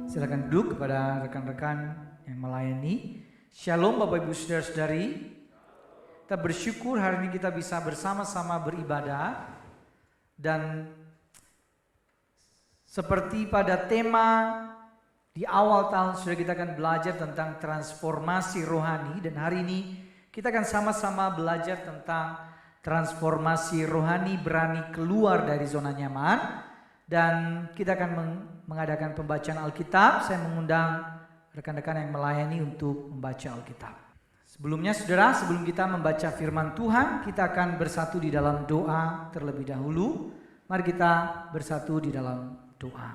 Silakan duduk kepada rekan-rekan yang melayani. Shalom Bapak Ibu Saudara-saudari. Kita bersyukur hari ini kita bisa bersama-sama beribadah. Dan seperti pada tema di awal tahun sudah kita akan belajar tentang transformasi rohani. Dan hari ini kita akan sama-sama belajar tentang transformasi rohani berani keluar dari zona nyaman. Dan kita akan mengadakan pembacaan Alkitab. Saya mengundang rekan-rekan yang melayani untuk membaca Alkitab. Sebelumnya saudara, sebelum kita membaca firman Tuhan, kita akan bersatu di dalam doa terlebih dahulu. Mari kita bersatu di dalam doa.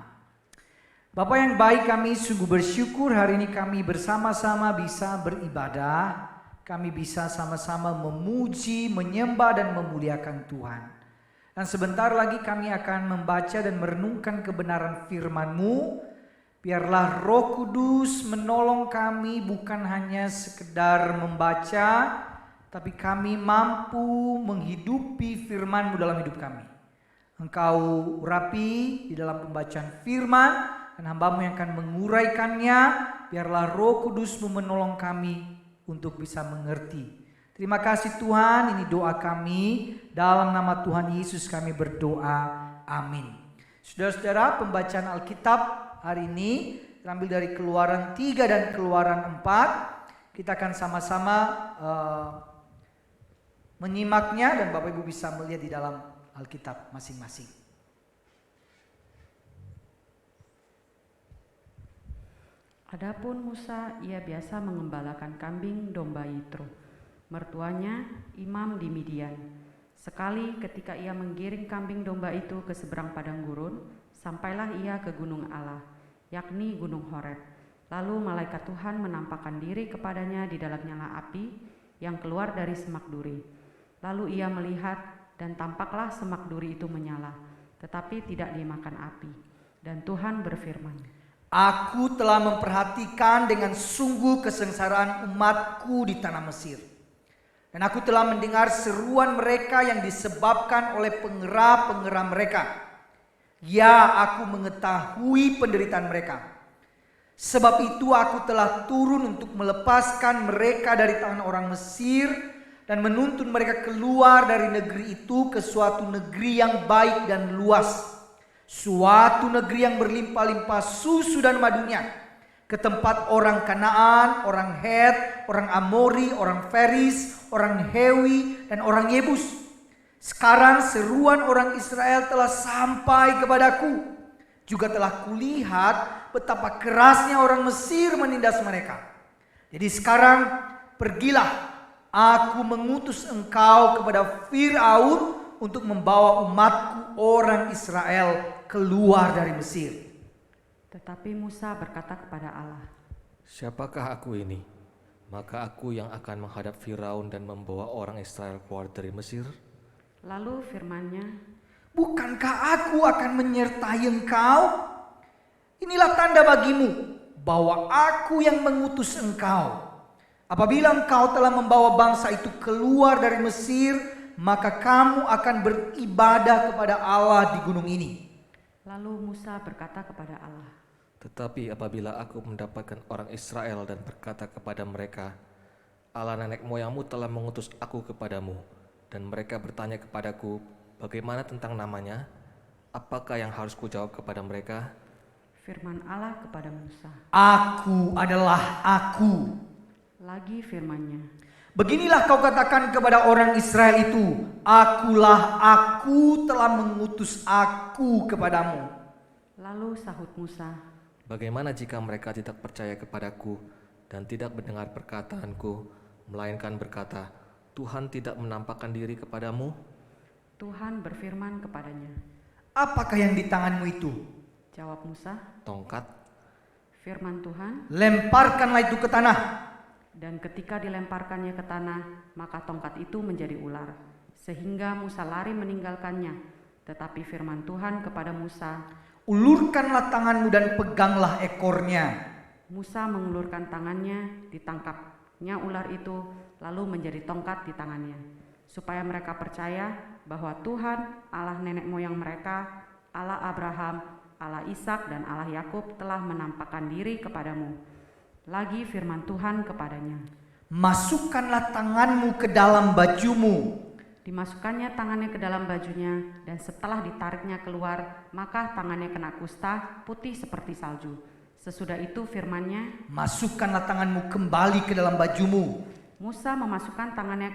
Bapa yang baik, kami sungguh bersyukur hari ini kami bersama-sama bisa beribadah. Kami bisa sama-sama memuji, menyembah dan memuliakan Tuhan. Dan sebentar lagi kami akan membaca dan merenungkan kebenaran firman-Mu. Biarlah Roh Kudus menolong kami bukan hanya sekedar membaca, tapi kami mampu menghidupi firman-Mu dalam hidup kami. Engkau urapi di dalam pembacaan firman, dan hamba-Mu yang akan menguraikannya. Biarlah Roh Kudus-Mu menolong kami untuk bisa mengerti. Terima kasih Tuhan, ini doa kami. Dalam nama Tuhan Yesus kami berdoa. Amin. Saudara-saudara, pembacaan Alkitab hari ini terambil dari Keluaran 3 dan Keluaran 4. Kita akan sama-sama menyimaknya dan Bapak Ibu bisa melihat di dalam Alkitab masing-masing. Adapun Musa, ia biasa mengembalakan kambing domba Yitro, mertuanya imam di Midian. Sekali ketika ia menggiring kambing domba itu ke seberang padang gurun, sampailah ia ke gunung Allah, yakni gunung Horeb. Lalu malaikat Tuhan menampakkan diri kepadanya di dalam nyala api yang keluar dari semak duri. Lalu ia melihat dan tampaklah semak duri itu menyala, tetapi tidak dimakan api. Dan Tuhan berfirman, Aku telah memperhatikan dengan sungguh kesengsaraan umatku di tanah Mesir. Dan aku telah mendengar seruan mereka yang disebabkan oleh pengerah-pengerah mereka. Ya, aku mengetahui penderitaan mereka. Sebab itu aku telah turun untuk melepaskan mereka dari tangan orang Mesir dan menuntun mereka keluar dari negeri itu ke suatu negeri yang baik dan luas. Suatu negeri yang berlimpah-limpah susu dan madunya. Ke tempat orang Kanaan, orang Het, orang Amori, orang Feris, orang Hewi, dan orang Yebus. Sekarang seruan orang Israel telah sampai kepadaku. Juga telah kulihat betapa kerasnya orang Mesir menindas mereka. Jadi sekarang pergilah, aku mengutus engkau kepada Fir'aun untuk membawa umatku orang Israel keluar dari Mesir. Tetapi Musa berkata kepada Allah, Siapakah aku ini? Maka aku yang akan menghadap Firaun dan membawa orang Israel keluar dari Mesir. Lalu firman-Nya, Bukankah aku akan menyertai engkau? Inilah tanda bagimu bahwa aku yang mengutus engkau. Apabila engkau telah membawa bangsa itu keluar dari Mesir, maka kamu akan beribadah kepada Allah di gunung ini. Lalu Musa berkata kepada Allah, Tetapi apabila aku mendapatkan orang Israel dan berkata kepada mereka, Allah nenek moyangmu telah mengutus aku kepadamu, dan mereka bertanya kepadaku, bagaimana tentang namanya? Apakah yang harus kujawab kepada mereka? firman Allah kepada Musa. Aku adalah aku. Lagi firman-Nya, Beginilah kau katakan kepada orang Israel itu, Akulah aku telah mengutus aku kepadamu. Lalu sahut Musa, Bagaimana jika mereka tidak percaya kepadaku dan tidak mendengar perkataanku, melainkan berkata, Tuhan tidak menampakkan diri kepadamu? Tuhan berfirman kepadanya, Apakah yang di tanganmu itu? jawab Musa, Tongkat. firman Tuhan, Lemparkanlah itu ke tanah. dan ketika dilemparkannya ke tanah, maka tongkat itu menjadi ular, sehingga Musa lari meninggalkannya. Tetapi firman Tuhan kepada Musa, Ulurkanlah tanganmu dan peganglah ekornya. Musa mengulurkan tangannya, ditangkapnya ular itu, lalu menjadi tongkat di tangannya, supaya mereka percaya bahwa Tuhan, Allah nenek moyang mereka, Allah Abraham, Allah Ishak dan Allah Yakub telah menampakkan diri kepadamu. Lagi firman Tuhan kepadanya, masukkanlah tanganmu ke dalam bajumu. Dimasukkannya tangannya ke dalam bajunya, dan setelah ditariknya keluar, maka tangannya kena kusta, putih seperti salju. Sesudah itu firman-Nya, masukkanlah tanganmu kembali ke dalam bajumu. Musa memasukkan tangannya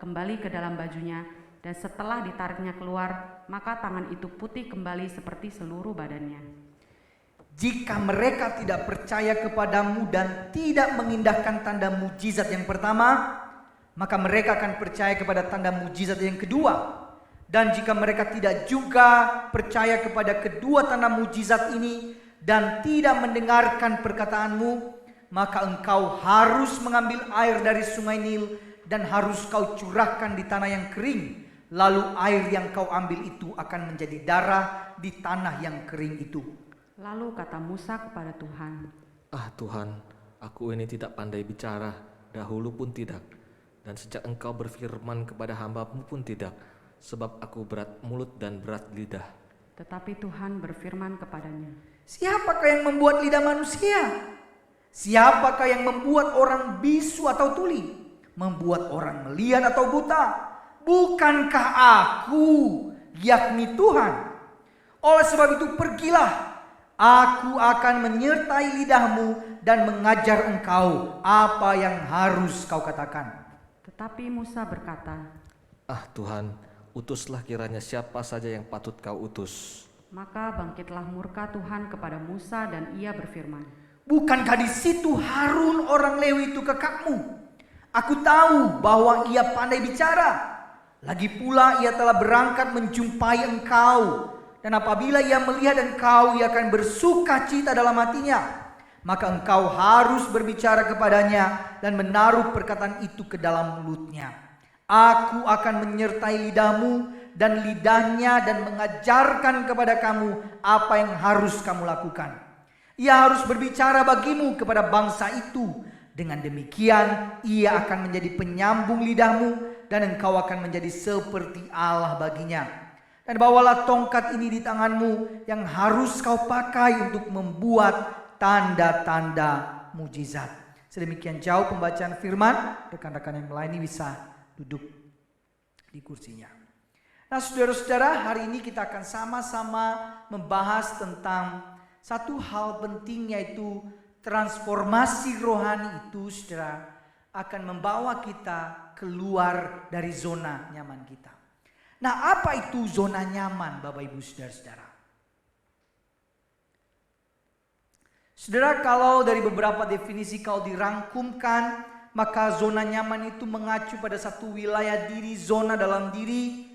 kembali ke dalam bajunya, dan setelah ditariknya keluar, maka tangan itu putih kembali seperti seluruh badannya. Jika mereka tidak percaya kepadamu dan tidak mengindahkan tanda mujizat yang pertama, maka mereka akan percaya kepada tanda mujizat yang kedua. Dan jika mereka tidak juga percaya kepada kedua tanda mujizat ini dan tidak mendengarkan perkataanmu, maka engkau harus mengambil air dari sungai Nil dan harus kau curahkan di tanah yang kering. Lalu air yang kau ambil itu akan menjadi darah di tanah yang kering itu. Lalu kata Musa kepada Tuhan, Ah Tuhan, aku ini tidak pandai bicara, dahulu pun tidak. Dan sejak engkau berfirman kepada hamba-Mu pun tidak, sebab aku berat mulut dan berat lidah. Tetapi Tuhan berfirman kepadanya, Siapakah yang membuat lidah manusia? Siapakah yang membuat orang bisu atau tuli? Membuat orang melihat atau buta? Bukankah aku, yakni Tuhan? Oleh sebab itu pergilah, aku akan menyertai lidahmu dan mengajar engkau apa yang harus kau katakan. Tetapi Musa berkata, Ah Tuhan, utuslah kiranya siapa saja yang patut kau utus. maka bangkitlah murka Tuhan kepada Musa dan ia berfirman, Bukankah di situ Harun orang Lewi itu kakakmu? Aku tahu bahwa ia pandai bicara. Lagi pula ia telah berangkat menjumpai engkau. Dan apabila ia melihat engkau, ia akan bersuka cita dalam hatinya. Maka engkau harus berbicara kepadanya dan menaruh perkataan itu ke dalam mulutnya. Aku akan menyertai lidahmu dan lidahnya dan mengajarkan kepada kamu apa yang harus kamu lakukan. Ia harus berbicara bagimu kepada bangsa itu. Dengan demikian ia akan menjadi penyambung lidahmu dan engkau akan menjadi seperti Allah baginya. Dan bawalah tongkat ini di tanganmu yang harus kau pakai untuk membuat tanda-tanda mujizat. Sedemikian jauh pembacaan firman. Rekan-rekan yang melayani bisa duduk di kursinya. Nah saudara-saudara, hari ini kita akan sama-sama membahas tentang satu hal penting, yaitu transformasi rohani itu saudara akan membawa kita keluar dari zona nyaman kita. Nah apa itu zona nyaman Bapak Ibu saudara-saudara? Saudara, kalau dari beberapa definisi kalau dirangkumkan, maka zona nyaman itu mengacu pada satu wilayah diri, zona dalam diri,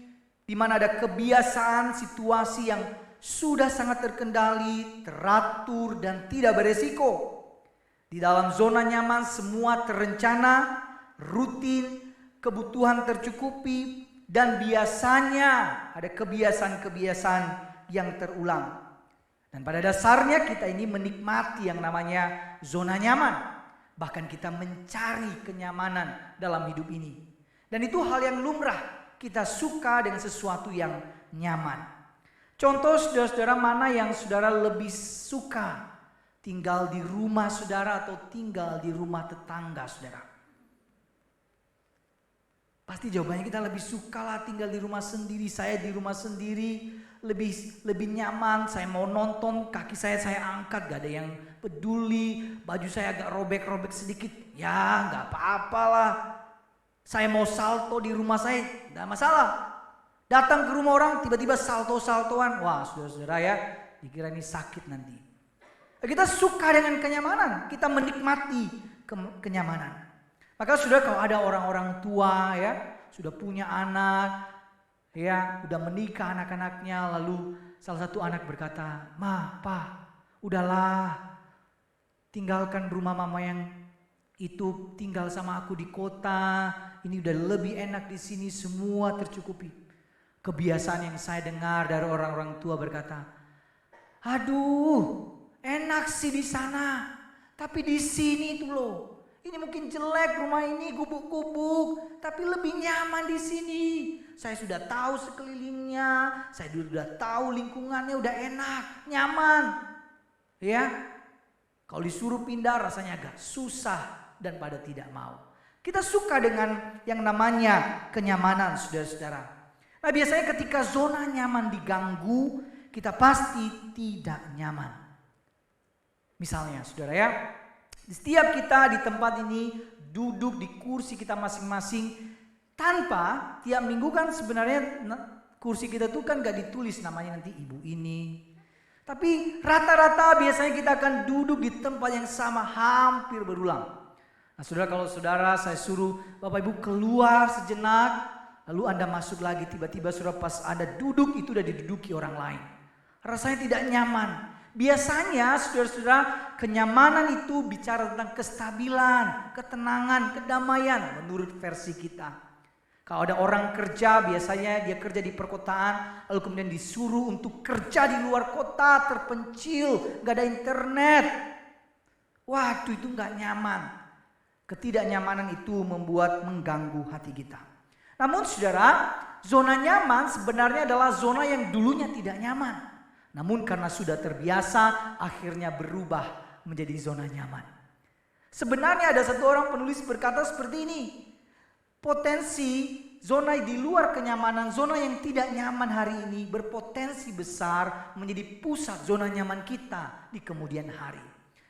di mana ada kebiasaan, situasi yang sudah sangat terkendali, teratur, dan tidak beresiko. Di dalam zona nyaman semua terencana, rutin, kebutuhan tercukupi, dan biasanya ada kebiasaan-kebiasaan yang terulang. Dan pada dasarnya kita ini menikmati yang namanya zona nyaman. Bahkan kita mencari kenyamanan dalam hidup ini. Dan itu hal yang lumrah, kita suka dengan sesuatu yang nyaman. Contoh saudara-saudara, mana yang saudara lebih suka? Tinggal di rumah saudara atau tinggal di rumah tetangga saudara? Pasti jawabannya kita lebih suka lah tinggal di rumah sendiri. Saya di rumah sendiri lebih nyaman. Saya mau nonton, kaki saya angkat, gak ada yang peduli. Baju saya agak robek-robek sedikit, ya gak apa-apalah. Saya mau salto di rumah saya, gak masalah. Datang ke rumah orang tiba-tiba salto-saltoan, wah saudara-saudara ya, dikira ini sakit nanti. Kita suka dengan kenyamanan, kita menikmati kenyamanan. Maka saudara, kalau ada orang-orang tua ya, sudah punya anak, ya udah menikah anak-anaknya, lalu salah satu anak berkata, "Ma, Pa, udahlah, tinggalkan rumah mama yang itu, tinggal sama aku di kota. Ini udah lebih enak di sini, semua tercukupi." Kebiasaan yang saya dengar dari orang-orang tua berkata, "Aduh, enak sih di sana, tapi di sini itu loh, Ini mungkin jelek rumah ini, gubuk-gubuk, tapi lebih nyaman di sini. Saya sudah tahu sekelilingnya, saya sudah tahu lingkungannya udah enak, nyaman. Ya. Kalau disuruh pindah rasanya agak susah dan pada tidak mau. Kita suka dengan yang namanya kenyamanan, saudara-saudara. Nah, biasanya ketika zona nyaman diganggu, kita pasti tidak nyaman. Misalnya, saudara ya, setiap kita di tempat ini duduk di kursi kita masing-masing tanpa tiap minggu kan sebenarnya kursi kita tuh kan gak ditulis namanya nanti ibu ini. Tapi rata-rata biasanya kita akan duduk di tempat yang sama hampir berulang. Nah, saudara, kalau saudara saya suruh Bapak Ibu keluar sejenak, lalu Anda masuk lagi, tiba-tiba saudara pas Anda duduk itu udah diduduki orang lain. Rasanya tidak nyaman. Biasanya saudara-saudara kenyamanan itu bicara tentang kestabilan, ketenangan, kedamaian menurut versi kita. Kalau ada orang kerja biasanya dia kerja di perkotaan lalu kemudian disuruh untuk kerja di luar kota terpencil, gak ada internet. Waduh, itu gak nyaman. Ketidaknyamanan itu membuat mengganggu hati kita. Namun saudara, zona nyaman sebenarnya adalah zona yang dulunya tidak nyaman. Namun karena sudah terbiasa akhirnya berubah menjadi zona nyaman. Sebenarnya ada satu orang penulis berkata seperti ini. Potensi zona di luar kenyamanan, zona yang tidak nyaman hari ini berpotensi besar menjadi pusat zona nyaman kita di kemudian hari.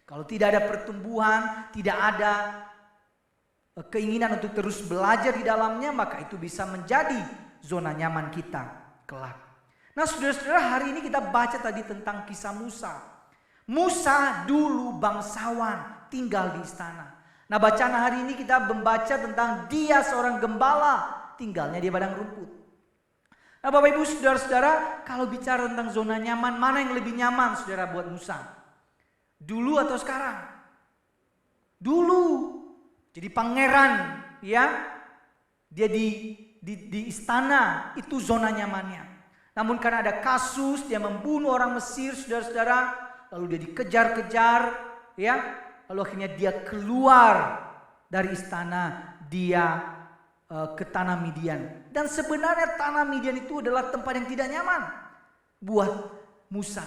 Kalau tidak ada pertumbuhan, tidak ada keinginan untuk terus belajar di dalamnya, maka itu bisa menjadi zona nyaman kita kelak. Nah, saudara-saudara, hari ini kita baca tadi tentang kisah Musa. Musa dulu bangsawan tinggal di istana. Nah, bacaan hari ini kita membaca tentang dia seorang gembala tinggalnya di padang rumput. Nah, Bapak Ibu saudara-saudara, kalau bicara tentang zona nyaman, mana yang lebih nyaman saudara buat Musa? Dulu atau sekarang? Dulu. Jadi pangeran, ya. Dia di istana, itu zona nyamannya. Namun karena ada kasus dia membunuh orang Mesir, saudara-saudara, lalu dia dikejar-kejar, ya, lalu akhirnya dia keluar dari istana, dia ke tanah Midian. Dan sebenarnya tanah Midian itu adalah tempat yang tidak nyaman buat Musa.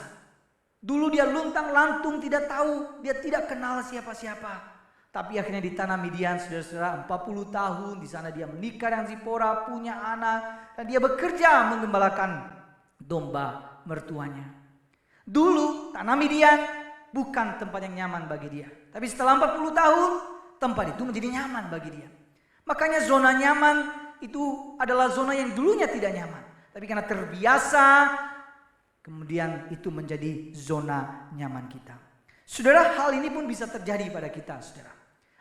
Dulu dia luntang-lantung, tidak tahu, dia tidak kenal siapa-siapa. Tapi akhirnya di tanah Midian, saudara-saudara, 40 tahun di sana dia menikah dengan Zipora, punya anak, dan dia bekerja menggembalakan domba mertuanya. Dulu tanah Midian bukan tempat yang nyaman bagi dia. Tapi setelah 40 tahun tempat itu menjadi nyaman bagi dia. Makanya zona nyaman itu adalah zona yang dulunya tidak nyaman. Tapi karena terbiasa kemudian itu menjadi zona nyaman kita. Saudara, hal ini pun bisa terjadi pada kita, saudara.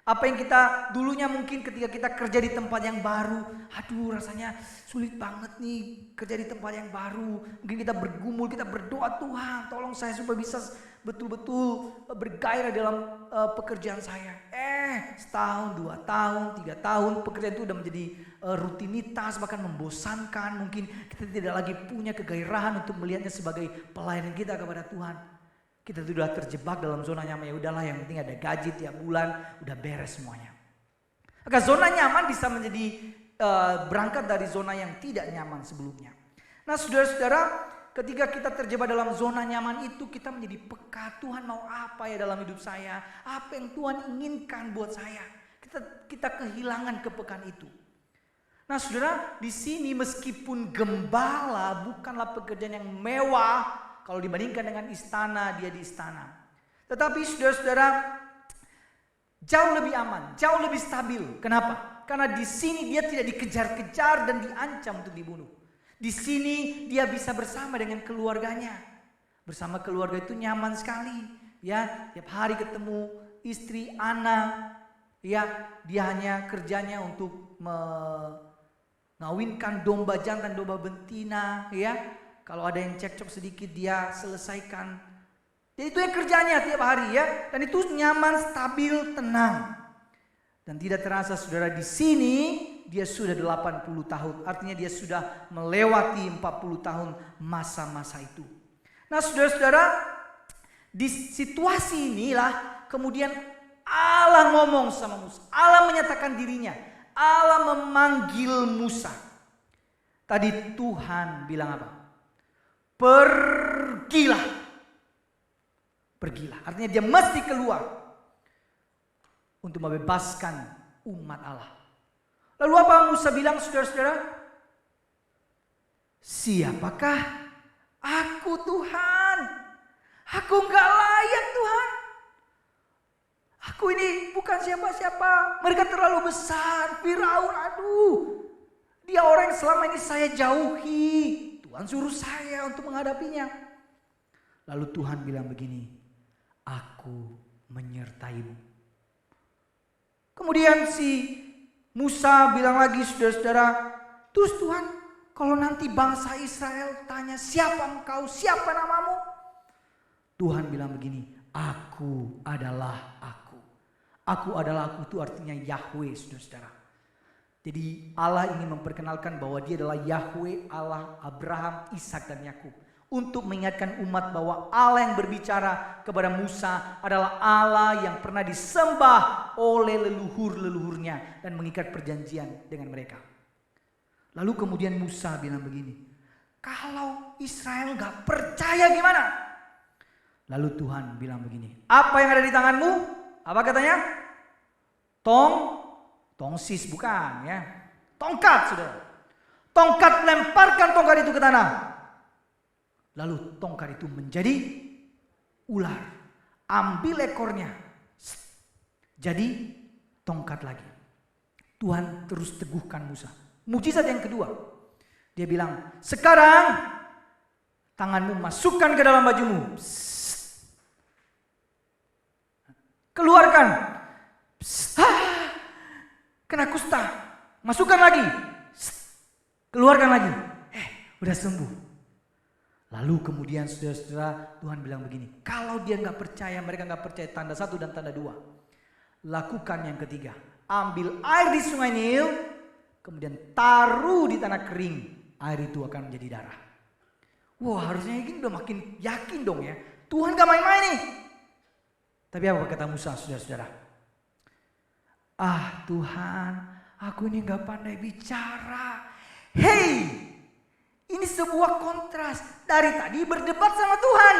Apa yang kita dulunya mungkin ketika kita kerja di tempat yang baru, aduh rasanya sulit banget nih kerja di tempat yang baru. Mungkin kita bergumul, kita berdoa, Tuhan tolong saya supaya bisa betul-betul bergairah dalam pekerjaan saya. Setahun, 2 tahun, 3 tahun pekerjaan itu udah menjadi rutinitas, bahkan membosankan. Mungkin kita tidak lagi punya kegairahan untuk melihatnya sebagai pelayanan kita kepada Tuhan. Kita sudah terjebak dalam zona nyaman, ya udahlah yang penting ada gaji tiap bulan, udah beres semuanya. Maka zona nyaman bisa menjadi berangkat dari zona yang tidak nyaman sebelumnya. Nah, saudara-saudara, ketika kita terjebak dalam zona nyaman itu, kita menjadi peka, Tuhan mau apa ya dalam hidup saya? Apa yang Tuhan inginkan buat saya? Kita kehilangan kepekaan itu. Nah, saudara, di sini meskipun gembala bukanlah pekerjaan yang mewah, kalau dibandingkan dengan istana, dia di istana. Tetapi saudara-saudara, jauh lebih aman, jauh lebih stabil. Kenapa? Karena di sini dia tidak dikejar-kejar dan diancam untuk dibunuh. Di sini dia bisa bersama dengan keluarganya. Bersama keluarga itu nyaman sekali. Ya, tiap hari ketemu istri, anak. Ya, dia hanya kerjanya untuk mengawinkan domba jantan, domba betina. Ya. Kalau ada yang cekcok sedikit dia selesaikan. Jadi itu yang kerjanya tiap hari ya. Dan itu nyaman, stabil, tenang. Dan tidak terasa saudara di sini dia sudah 80 tahun. Artinya dia sudah melewati 40 tahun masa-masa itu. Nah, saudara-saudara, di situasi inilah kemudian Allah ngomong sama Musa. Allah menyatakan dirinya. Allah memanggil Musa. Tadi Tuhan bilang apa? Pergilah. Pergilah. Artinya dia mesti keluar untuk membebaskan umat Allah. Lalu apa Musa bilang, saudara-saudara? Siapakah aku Tuhan? Aku enggak layak Tuhan. Aku ini bukan siapa-siapa. Mereka terlalu besar. Firaun, aduh. Dia orang yang selama ini saya jauhi. Tuhan suruh saya untuk menghadapinya. Lalu Tuhan bilang begini, aku menyertaimu. Kemudian si Musa bilang lagi, saudara-saudara, terus Tuhan, kalau nanti bangsa Israel tanya siapa engkau, siapa namamu? Tuhan bilang begini, aku adalah aku. Aku adalah aku itu artinya Yahweh, saudara-saudara. Jadi Allah ingin memperkenalkan bahwa dia adalah Yahweh, Allah Abraham, Ishak dan Yakub. Untuk mengingatkan umat bahwa Allah yang berbicara kepada Musa adalah Allah yang pernah disembah oleh leluhur-leluhurnya dan mengikat perjanjian dengan mereka. Lalu kemudian Musa bilang begini, kalau Israel gak percaya gimana? Lalu Tuhan bilang begini, apa yang ada di tanganmu? Apa katanya? Tongsis bukan ya. Tongkat, saudara. Tongkat, lemparkan tongkat itu ke tanah. Lalu tongkat itu menjadi ular. Ambil ekornya. Jadi tongkat lagi. Tuhan terus teguhkan Musa. Mujizat yang kedua. Dia bilang, sekarang tanganmu masukkan ke dalam bajumu. Keluarkan. Kena kusta. Masukkan lagi. Keluarkan lagi. Udah sembuh. Lalu kemudian saudara-saudara Tuhan bilang begini. Kalau dia gak percaya, mereka gak percaya tanda 1 dan tanda 2. Lakukan yang ketiga. Ambil air di sungai Nil. Kemudian taruh di tanah kering. Air itu akan menjadi darah. Wah, harusnya ini udah makin yakin dong ya. Tuhan gak main-main nih. Tapi apa kata Musa, saudara-saudara? Ah Tuhan, aku ini gak pandai bicara. Hey, ini sebuah kontras. Dari tadi berdebat sama Tuhan.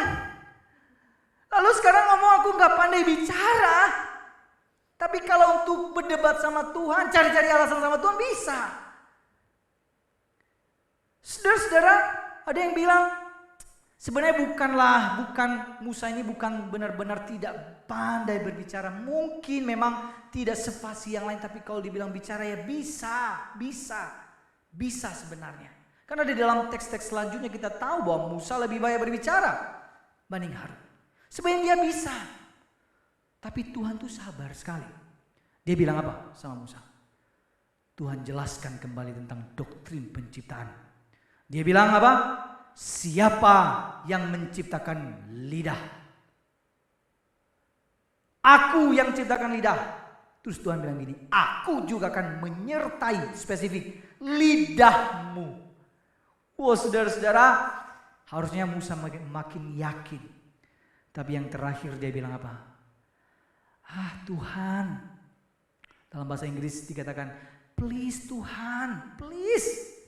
Lalu sekarang ngomong aku gak pandai bicara. Tapi kalau untuk berdebat sama Tuhan, cari-cari alasan sama Tuhan bisa. Saudara-saudara, ada yang bilang, sebenarnya bukan Musa ini bukan benar-benar tidak pandai berbicara. Mungkin memang tidak sefasih yang lain, tapi kalau dibilang bicara ya bisa sebenarnya. Karena di dalam teks-teks selanjutnya kita tahu bahwa Musa lebih banyak berbicara banding Harun. Sebenarnya dia bisa, tapi Tuhan tuh sabar sekali. Dia bilang apa sama Musa? Tuhan jelaskan kembali tentang doktrin penciptaan. Dia bilang apa? Siapa yang menciptakan lidah? Aku yang menciptakan lidah. Terus Tuhan bilang gini, aku juga akan menyertai spesifik lidahmu. Wah, saudara-saudara, harusnya Musa makin yakin. Tapi yang terakhir dia bilang apa? Tuhan. Dalam bahasa Inggris dikatakan, please Tuhan, please.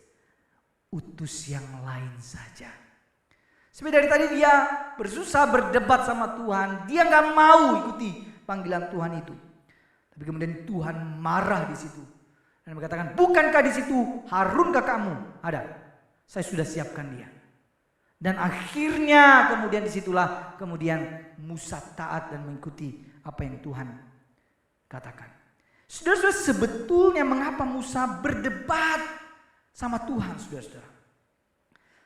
Utus yang lain saja. Seperti dari tadi dia bersusah berdebat sama Tuhan. Dia gak mau ikuti panggilan Tuhan itu. Tapi kemudian Tuhan marah di situ. Dan berkatakan, bukankah di situ Harun kakakmu? Ada. Saya sudah siapkan dia. Dan akhirnya kemudian disitulah kemudian Musa taat dan mengikuti apa yang Tuhan katakan. Saudara-saudara, sebetulnya mengapa Musa berdebat sama Tuhan, saudara-saudara?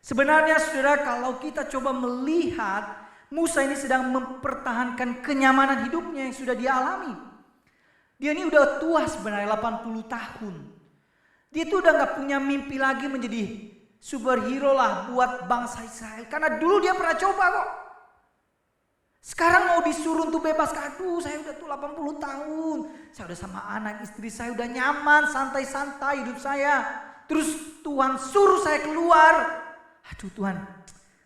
Sebenarnya saudara, kalau kita coba melihat, Musa ini sedang mempertahankan kenyamanan hidupnya yang sudah dia alami. Dia ini udah tua sebenarnya, 80 tahun. Dia tuh udah gak punya mimpi lagi menjadi superhero lah buat bangsa Israel. Karena dulu dia pernah coba kok. Sekarang mau disuruh untuk bebas. Aduh, saya udah tuh 80 tahun. Saya udah sama anak istri saya, udah nyaman, santai-santai hidup saya. Terus Tuhan suruh saya keluar. Aduh Tuhan,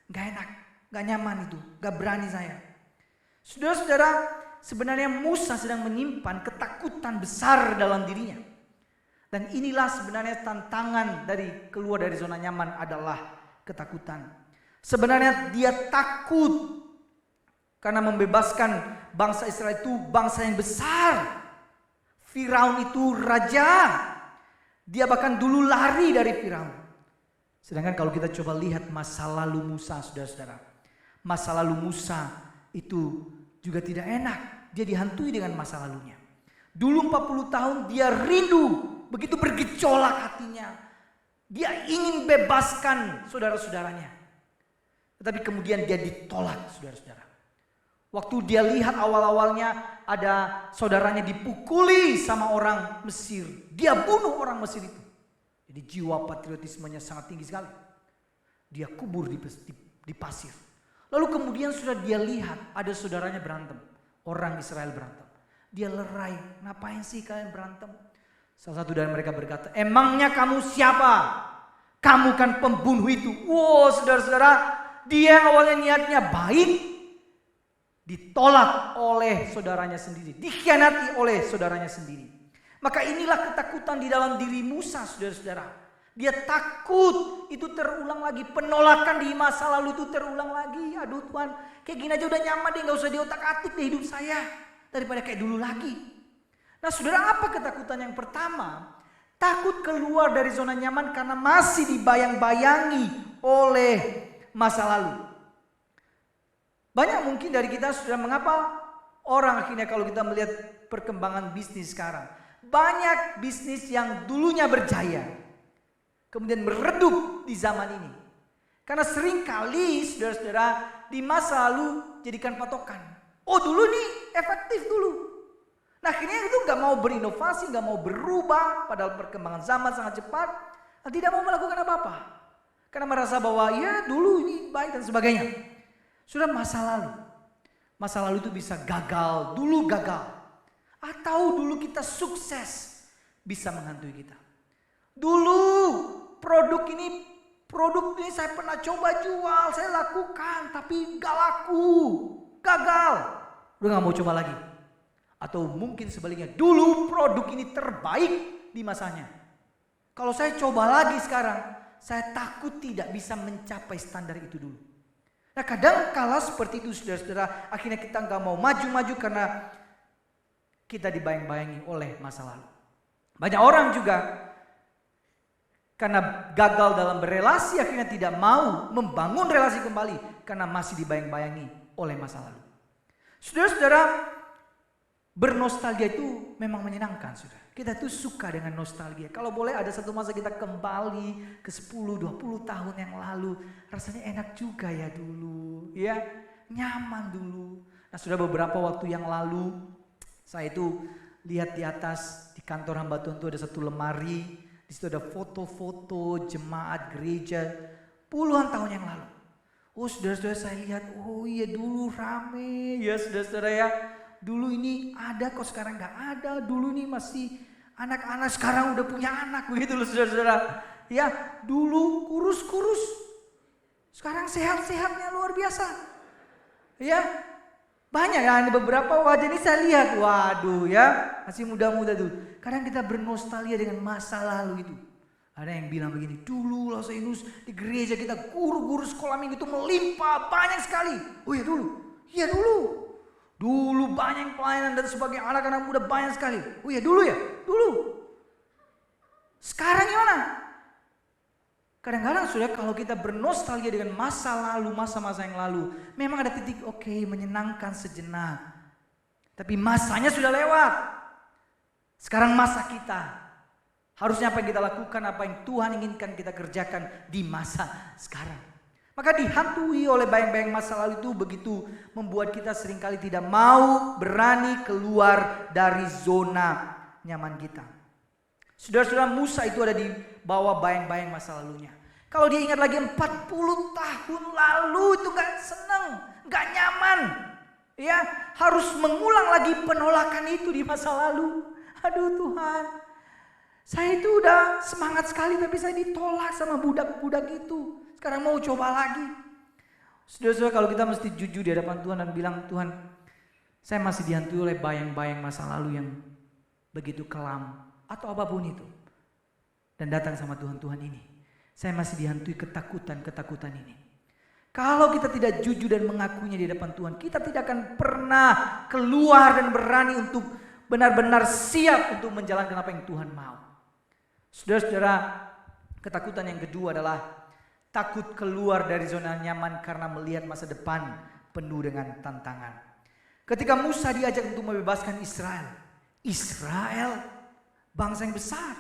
gak enak, gak nyaman itu, gak berani saya. Saudara-saudara, sebenarnya Musa sedang menyimpan ketakutan besar dalam dirinya. Dan inilah sebenarnya tantangan dari keluar dari zona nyaman adalah ketakutan. Sebenarnya dia takut karena membebaskan bangsa Israel itu bangsa yang besar. Firaun itu raja. Dia bahkan dulu lari dari Firaun. Sedangkan kalau kita coba lihat masa lalu Musa, saudara-saudara. Masa lalu Musa itu juga tidak enak. Dia dihantui dengan masa lalunya. Dulu 40 tahun dia rindu. Begitu bergejolak hatinya. Dia ingin bebaskan saudara-saudaranya. Tetapi kemudian dia ditolak, saudara-saudara. Waktu dia lihat awal-awalnya ada saudaranya dipukuli sama orang Mesir. Dia bunuh orang Mesir itu. Jadi jiwa patriotismenya sangat tinggi sekali. Dia kubur di pasir. Lalu kemudian sudah dia lihat ada saudaranya berantem. Orang Israel berantem. Dia lerai. Ngapain sih kalian berantem? Salah satu dari mereka berkata, emangnya kamu siapa? Kamu kan pembunuh itu. Wow, saudara-saudara, dia yang awalnya niatnya baik, ditolak oleh saudaranya sendiri. Dikhianati oleh saudaranya sendiri. Maka inilah ketakutan di dalam diri Musa, saudara-saudara. Dia takut itu terulang lagi. Penolakan di masa lalu itu terulang lagi. Aduh Tuhan, kayak gini aja udah nyaman deh, gak usah diotak-atik deh hidup saya. Daripada kayak dulu lagi. Nah saudara, apa ketakutan yang pertama? Takut keluar dari zona nyaman karena masih dibayang-bayangi oleh masa lalu. Banyak mungkin dari kita sudah mengapa orang akhirnya kalau kita melihat perkembangan bisnis sekarang. Banyak bisnis yang dulunya berjaya. Kemudian meredup di zaman ini. Karena seringkali saudara-saudara di masa lalu jadikan patokan. Oh dulu nih efektif dulu. Nah akhirnya itu gak mau berinovasi, gak mau berubah. Padahal perkembangan zaman sangat cepat. Dan tidak mau melakukan apa-apa. Karena merasa bahwa ya dulu ini baik dan sebagainya. Sudah masa lalu. Masa lalu itu bisa gagal. Dulu gagal. Atau dulu kita sukses. Bisa menghantui kita. Dulu produk ini saya pernah coba jual. Saya lakukan tapi gak laku. Gagal. Udah gak mau coba lagi. Atau mungkin sebaliknya, dulu produk ini terbaik di masanya. Kalau saya coba lagi sekarang, saya takut tidak bisa mencapai standar itu dulu. Nah kadang kala seperti itu saudara-saudara, akhirnya kita nggak mau maju-maju karena kita dibayang-bayangi oleh masa lalu. Banyak orang juga karena gagal dalam berelasi akhirnya tidak mau membangun relasi kembali karena masih dibayang-bayangi oleh masa lalu. Saudara-saudara, bernostalgia itu memang menyenangkan, saudara. Kita tuh suka dengan nostalgia. Kalau boleh ada satu masa kita kembali ke 10-20 tahun yang lalu. Rasanya enak juga ya dulu. Ya, nyaman dulu. Nah sudah beberapa waktu yang lalu. Saya itu lihat di atas di kantor hamba Tuhan itu ada satu lemari. Di situ ada foto-foto jemaat gereja puluhan tahun yang lalu. Oh saudara-saudara saya lihat. Oh iya dulu rame. Ya saudara-saudara ya. Dulu ini ada kok sekarang gak ada. Dulu ini masih anak-anak sekarang udah punya anak begitu loh saudara-saudara. Ya dulu kurus-kurus. Sekarang sehat-sehatnya luar biasa. Ya banyak ya beberapa wajah ini saya lihat. Waduh ya masih muda-muda tuh. Kadang kita bernostalgia dengan masa lalu itu. Ada yang bilang begini. Dulu Los Inus di gereja kita guru-guru sekolah minggu itu melimpah banyak sekali. Oh iya dulu. Iya dulu. Dulu banyak pelayanan dan sebagainya, anak-anak muda banyak sekali. Oh ya dulu ya, dulu. Sekarang gimana? Kadang-kadang sudah kalau kita bernostalgia dengan masa lalu, masa-masa yang lalu. Memang ada titik oke, menyenangkan sejenak. Tapi masanya sudah lewat. Sekarang masa kita. Harusnya apa yang kita lakukan, apa yang Tuhan inginkan kita kerjakan di masa sekarang. Maka dihantui oleh bayang-bayang masa lalu itu begitu membuat kita seringkali tidak mau berani keluar dari zona nyaman kita. Saudara-saudara, Musa itu ada di bawah bayang-bayang masa lalunya. Kalau dia ingat lagi 40 tahun lalu itu gak senang, gak nyaman. Ya, harus mengulang lagi penolakan itu di masa lalu. Aduh Tuhan, saya itu udah semangat sekali tapi saya ditolak sama budak-budak itu. Sekarang mau coba lagi. Saudara-saudara, kalau kita mesti jujur di hadapan Tuhan dan bilang, Tuhan Saya masih dihantui oleh bayang-bayang masa lalu yang begitu kelam atau apapun itu. Dan datang sama Tuhan ini. Saya masih dihantui ketakutan ini. Kalau kita tidak jujur dan mengakuinya di depan Tuhan, kita tidak akan pernah keluar dan berani untuk benar-benar siap untuk menjalankan apa yang Tuhan mau. Saudara-saudara, ketakutan yang kedua adalah takut keluar dari zona nyaman karena melihat masa depan penuh dengan tantangan. Ketika Musa diajak untuk membebaskan Israel bangsa yang besar.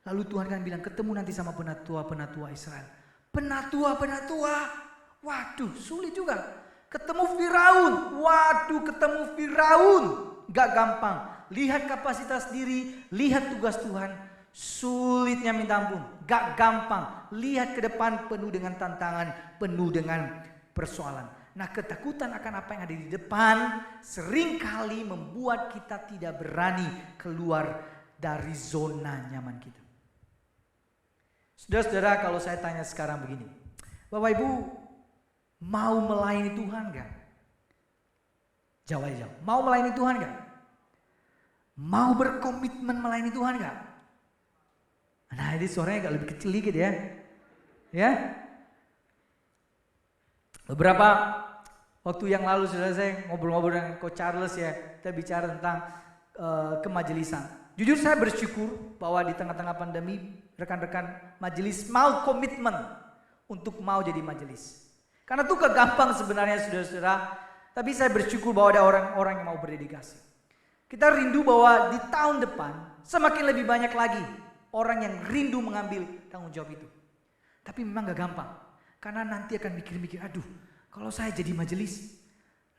Lalu Tuhan kan bilang ketemu nanti sama penatua-penatua Israel. Penatua-penatua, waduh sulit juga. Ketemu Firaun, gak gampang. Lihat kapasitas diri, lihat tugas Tuhan, sulitnya minta ampun, gak gampang. Lihat ke depan penuh dengan tantangan, penuh dengan persoalan. Nah, ketakutan akan apa yang ada di depan seringkali membuat kita tidak berani keluar dari zona nyaman kita. Saudara-saudara, kalau saya tanya sekarang begini, Bapak Ibu mau melayani Tuhan gak? Jawab aja, mau melayani Tuhan gak? Mau berkomitmen melayani Tuhan gak? Nah, ini suaranya agak lebih kecil dikit ya. Ya. Beberapa waktu yang lalu saudara saya ngobrol-ngobrol dengan Coach Charles ya, kita bicara tentang kemajelisan. Jujur saya bersyukur bahwa di tengah-tengah pandemi rekan-rekan majelis mau komitmen untuk mau jadi majelis. Karena itu gak gampang sebenarnya saudara-saudara, tapi saya bersyukur bahwa ada orang-orang yang mau berdedikasi. Kita rindu bahwa di tahun depan semakin lebih banyak lagi orang yang rindu mengambil tanggung jawab itu. Tapi memang gak gampang. Karena nanti akan mikir-mikir, aduh kalau saya jadi majelis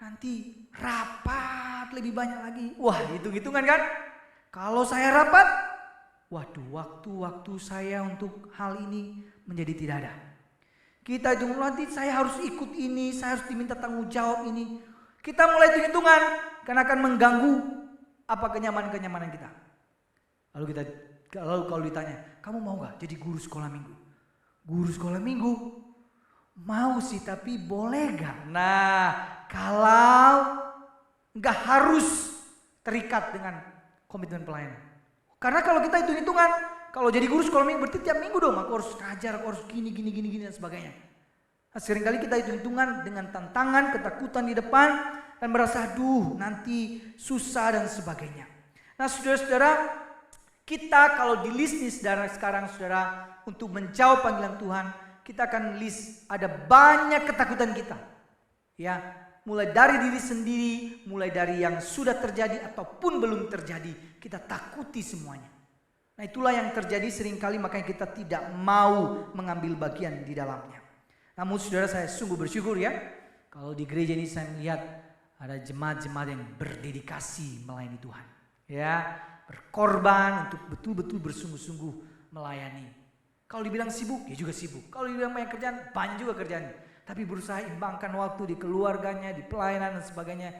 nanti rapat lebih banyak lagi. Wah hitung-hitungan kan. Kalau saya rapat, waduh waktu-waktu saya untuk hal ini menjadi tidak ada. Kita hitung nanti saya harus ikut ini, saya harus diminta tanggung jawab ini. Kita mulai hitung-hitungan karena akan mengganggu apa kenyamanan kita. Lalu kalau ditanya, kamu mau gak jadi guru sekolah minggu? Guru sekolah minggu? Mau sih tapi boleh gak? Nah kalau gak harus terikat dengan komitmen pelayanan. Karena kalau kita hitung-hitungan, kalau jadi guru sekolah minggu berarti tiap minggu dong aku harus ngajar, aku harus gini dan sebagainya. Nah, seringkali kita hitung-hitungan dengan tantangan, ketakutan di depan dan merasa aduh nanti susah dan sebagainya. Nah saudara-saudara, kita kalau di list nih saudara sekarang saudara untuk menjawab panggilan Tuhan, kita akan list ada banyak ketakutan kita. Ya, mulai dari diri sendiri, mulai dari yang sudah terjadi ataupun belum terjadi, kita takuti semuanya. Nah itulah yang terjadi seringkali makanya kita tidak mau mengambil bagian di dalamnya. Namun saudara saya sungguh bersyukur ya, kalau di gereja ini saya melihat ada jemaat-jemaat yang berdedikasi melayani Tuhan. Ya, berkorban untuk betul-betul bersungguh-sungguh melayani. Kalau dibilang sibuk, ya juga sibuk. Kalau dibilang banyak kerjaan, banyak juga kerjaan. Tapi berusaha imbangkan waktu di keluarganya, di pelayanan dan sebagainya.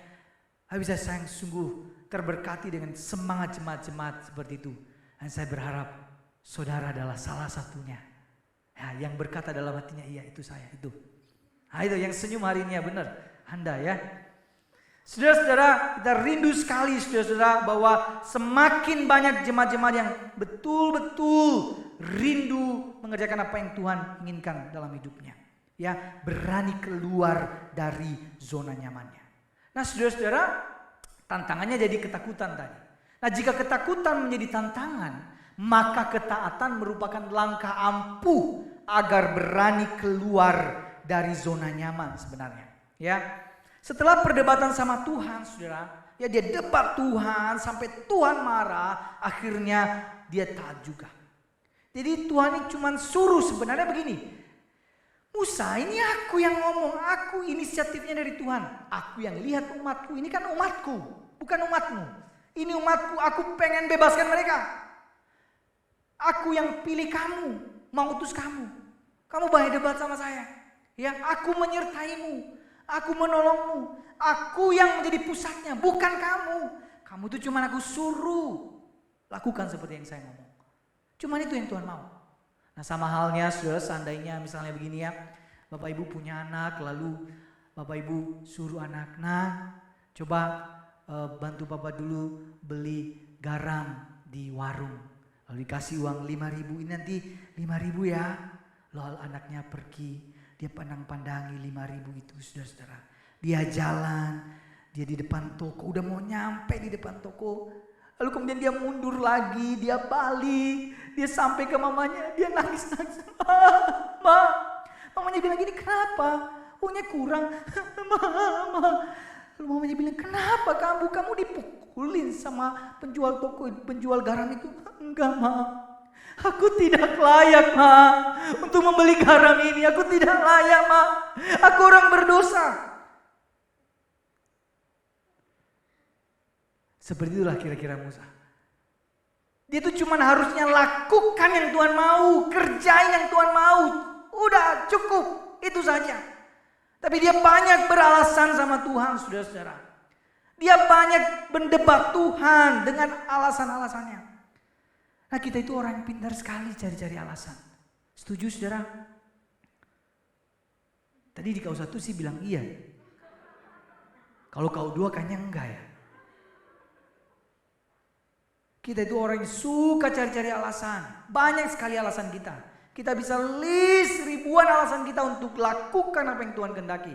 Bisa saya sungguh terberkati dengan semangat jemaat-jemaat seperti itu. Dan saya berharap saudara adalah salah satunya. Ya, yang berkata dalam hatinya, iya itu saya, itu. Nah itu yang senyum hari ini ya benar, Anda ya. Saudara-saudara, kita rindu sekali saudara-saudara bahwa semakin banyak jemaat-jemaat yang betul-betul rindu mengerjakan apa yang Tuhan inginkan dalam hidupnya. Ya, berani keluar dari zona nyamannya. Nah saudara-saudara, tantangannya jadi ketakutan tadi. Nah jika ketakutan menjadi tantangan, maka ketaatan merupakan langkah ampuh agar berani keluar dari zona nyaman sebenarnya. Ya. Setelah perdebatan sama Tuhan, saudara, ya dia debat Tuhan sampai Tuhan marah, akhirnya dia taat juga. Jadi Tuhan ini cuma suruh sebenarnya begini, Musa ini aku yang ngomong, aku inisiatifnya dari Tuhan. Aku yang lihat umatku, ini kan umatku, bukan umatmu. Ini umatku, aku pengen bebaskan mereka. Aku yang pilih kamu, mau utus kamu. Kamu banyak debat sama saya. Ya, aku menyertaimu. Aku menolongmu. Aku yang menjadi pusatnya, bukan kamu. Kamu tuh cuma aku suruh. Lakukan seperti yang saya ngomong. Cuman itu yang Tuhan mau. Nah sama halnya saudara seandainya misalnya begini ya. Bapak Ibu punya anak lalu Bapak Ibu suruh anak. Nah coba bantu papa dulu beli garam di warung. Lalu dikasih uang 5.000, ini nanti 5.000 ya. Lalu anaknya pergi, dia pandang-pandangi 5.000 itu, saudara-saudara. Dia jalan, dia di depan toko, udah mau nyampe di depan toko. Lalu kemudian dia mundur lagi, dia balik, dia sampai ke mamanya, dia nangis-nangis. Ma, mamanya bilang gini, kenapa? Uangnya kurang. Mama. Lalu mamanya bilang, kenapa kamu dipukulin sama penjual toko, penjual garam itu? Enggak, Ma. Aku tidak layak, Ma, untuk membeli garam ini. Aku tidak layak, Ma. Aku orang berdosa. Seperti itulah kira-kira Musa. Dia tuh cuma harusnya lakukan yang Tuhan mau, kerjain yang Tuhan mau. Udah cukup, itu saja. Tapi dia banyak beralasan sama Tuhan, saudara-saudara. Dia banyak mendebat Tuhan dengan alasan-alasannya. Nah, kita itu orang yang pintar sekali cari-cari alasan. Setuju, saudara? Tadi di kau satu sih bilang iya. Kalau kau dua kayaknya enggak ya. Kita itu orang yang suka cari-cari alasan. Banyak sekali alasan kita. Kita bisa list ribuan alasan kita untuk lakukan apa yang Tuhan kehendaki.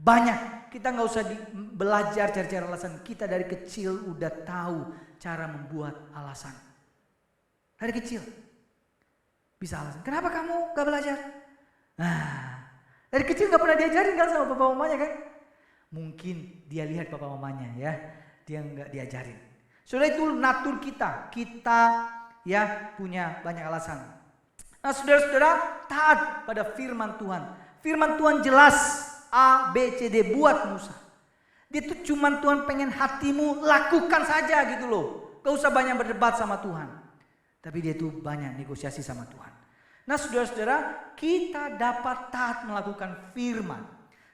Banyak. Kita gak usah belajar cari-cari alasan. Kita dari kecil udah tahu cara membuat alasan. Dari kecil. Bisa alasan. Kenapa kamu gak belajar? Nah, dari kecil gak pernah diajarin kan sama papa mamanya kan? Mungkin dia lihat papa mamanya ya. Dia gak diajarin. Saudara, itu natur kita. Kita ya punya banyak alasan. Nah, saudara-saudara, taat pada firman Tuhan. Firman Tuhan jelas A, B, C, D buat Musa. Dia tuh cuman Tuhan pengen hatimu lakukan saja gitu loh. Gak usah banyak berdebat sama Tuhan. Tapi dia tuh banyak negosiasi sama Tuhan. Nah, saudara-saudara, kita dapat taat melakukan firman.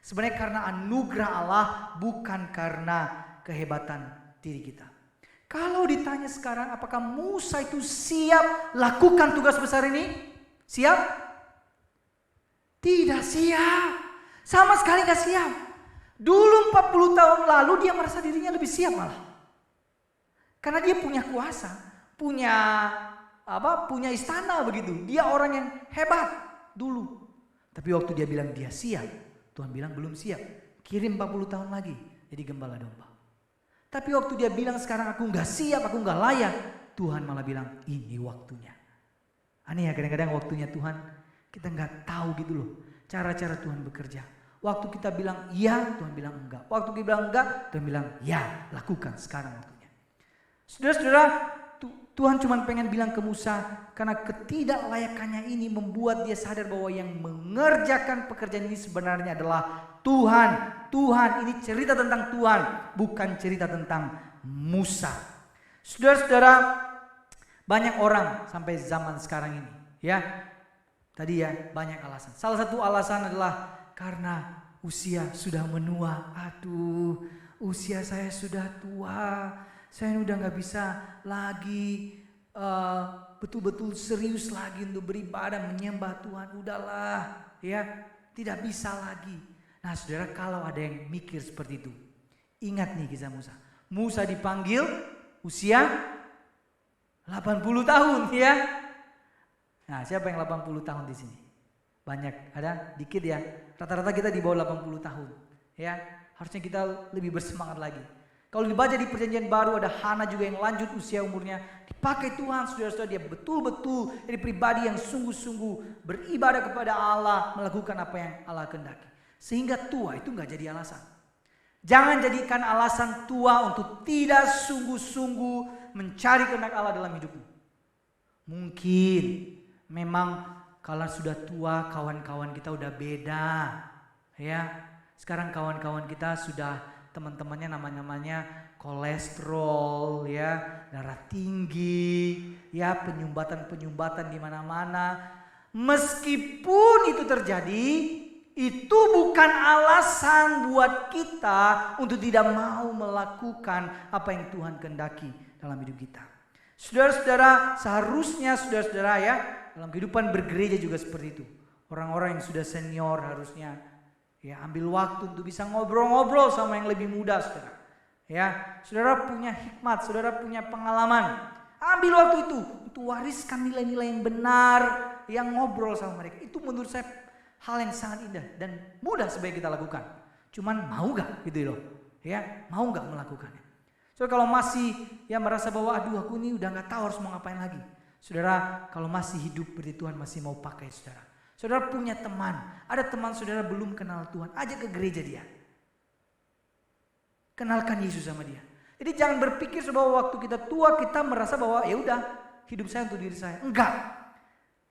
Sebenarnya karena anugerah Allah, bukan karena kehebatan diri kita. Kalau ditanya sekarang apakah Musa itu siap lakukan tugas besar ini? Siap? Tidak siap. Sama sekali gak siap. Dulu 40 tahun lalu dia merasa dirinya lebih siap malah. Karena dia punya kuasa, punya istana begitu. Dia orang yang hebat dulu. Tapi waktu dia bilang dia siap, Tuhan bilang belum siap. Kirim 40 tahun lagi jadi gembala domba. Tapi waktu dia bilang sekarang aku gak siap, aku gak layak, Tuhan malah bilang ini waktunya. Aneh ya, kadang-kadang waktunya Tuhan kita gak tahu gitu loh. Cara-cara Tuhan bekerja. Waktu kita bilang iya, Tuhan bilang enggak. Waktu kita bilang enggak, Tuhan bilang ya, lakukan sekarang waktunya. Saudara-saudara, Tuhan cuma pengen bilang ke Musa, karena ketidaklayakannya ini membuat dia sadar bahwa yang mengerjakan pekerjaan ini sebenarnya adalah Tuhan. Tuhan, ini cerita tentang Tuhan, bukan cerita tentang Musa. Saudara-saudara, banyak orang sampai zaman sekarang ini, ya. Tadi ya, banyak alasan. Salah satu alasan adalah karena usia sudah menua. Aduh, usia saya sudah tua. Saya udah gak bisa lagi betul-betul serius lagi untuk beribadah menyembah Tuhan. Udahlah ya, tidak bisa lagi. Nah saudara, kalau ada yang mikir seperti itu, ingat nih kisah Musa. Musa dipanggil usia 80 tahun ya. Nah siapa yang 80 tahun di sini? Banyak, ada dikit ya. Rata-rata kita di bawah 80 tahun ya. Harusnya kita lebih bersemangat lagi. Kalau dibaca di perjanjian baru ada Hana juga yang lanjut usia umurnya. Dipakai Tuhan, saudara-saudara, dia betul-betul jadi pribadi yang sungguh-sungguh beribadah kepada Allah, melakukan apa yang Allah kehendaki. Sehingga tua itu gak jadi alasan. Jangan jadikan alasan tua untuk tidak sungguh-sungguh mencari kehendak Allah dalam hidupmu. Mungkin memang kalau sudah tua kawan-kawan kita udah beda. Ya, sekarang kawan-kawan kita sudah teman-temannya namanya kolesterol ya, darah tinggi, ya penyumbatan di mana-mana. Meskipun itu terjadi, itu bukan alasan buat kita untuk tidak mau melakukan apa yang Tuhan kehendaki dalam hidup kita. Saudara-saudara, seharusnya saudara-saudara ya, dalam kehidupan bergereja juga seperti itu. Orang-orang yang sudah senior harusnya ya ambil waktu untuk bisa ngobrol-ngobrol sama yang lebih muda, saudara. Ya, saudara punya hikmat, saudara punya pengalaman. Ambil waktu itu untuk wariskan nilai-nilai yang benar, yang ngobrol sama mereka. Itu menurut saya hal yang sangat indah dan mudah sebaiknya kita lakukan. Cuman mau gak gitu loh. Ya, mau gak melakukannya. So kalau masih merasa bahwa aduh aku ini udah gak tahu harus mau ngapain lagi. Saudara, kalau masih hidup berarti Tuhan masih mau pakai saudara. Saudara punya teman, ada teman saudara belum kenal Tuhan, ajak ke gereja dia. Kenalkan Yesus sama dia. Jadi jangan berpikir bahwa waktu kita tua kita merasa bahwa ya udah hidup saya untuk diri saya. Enggak.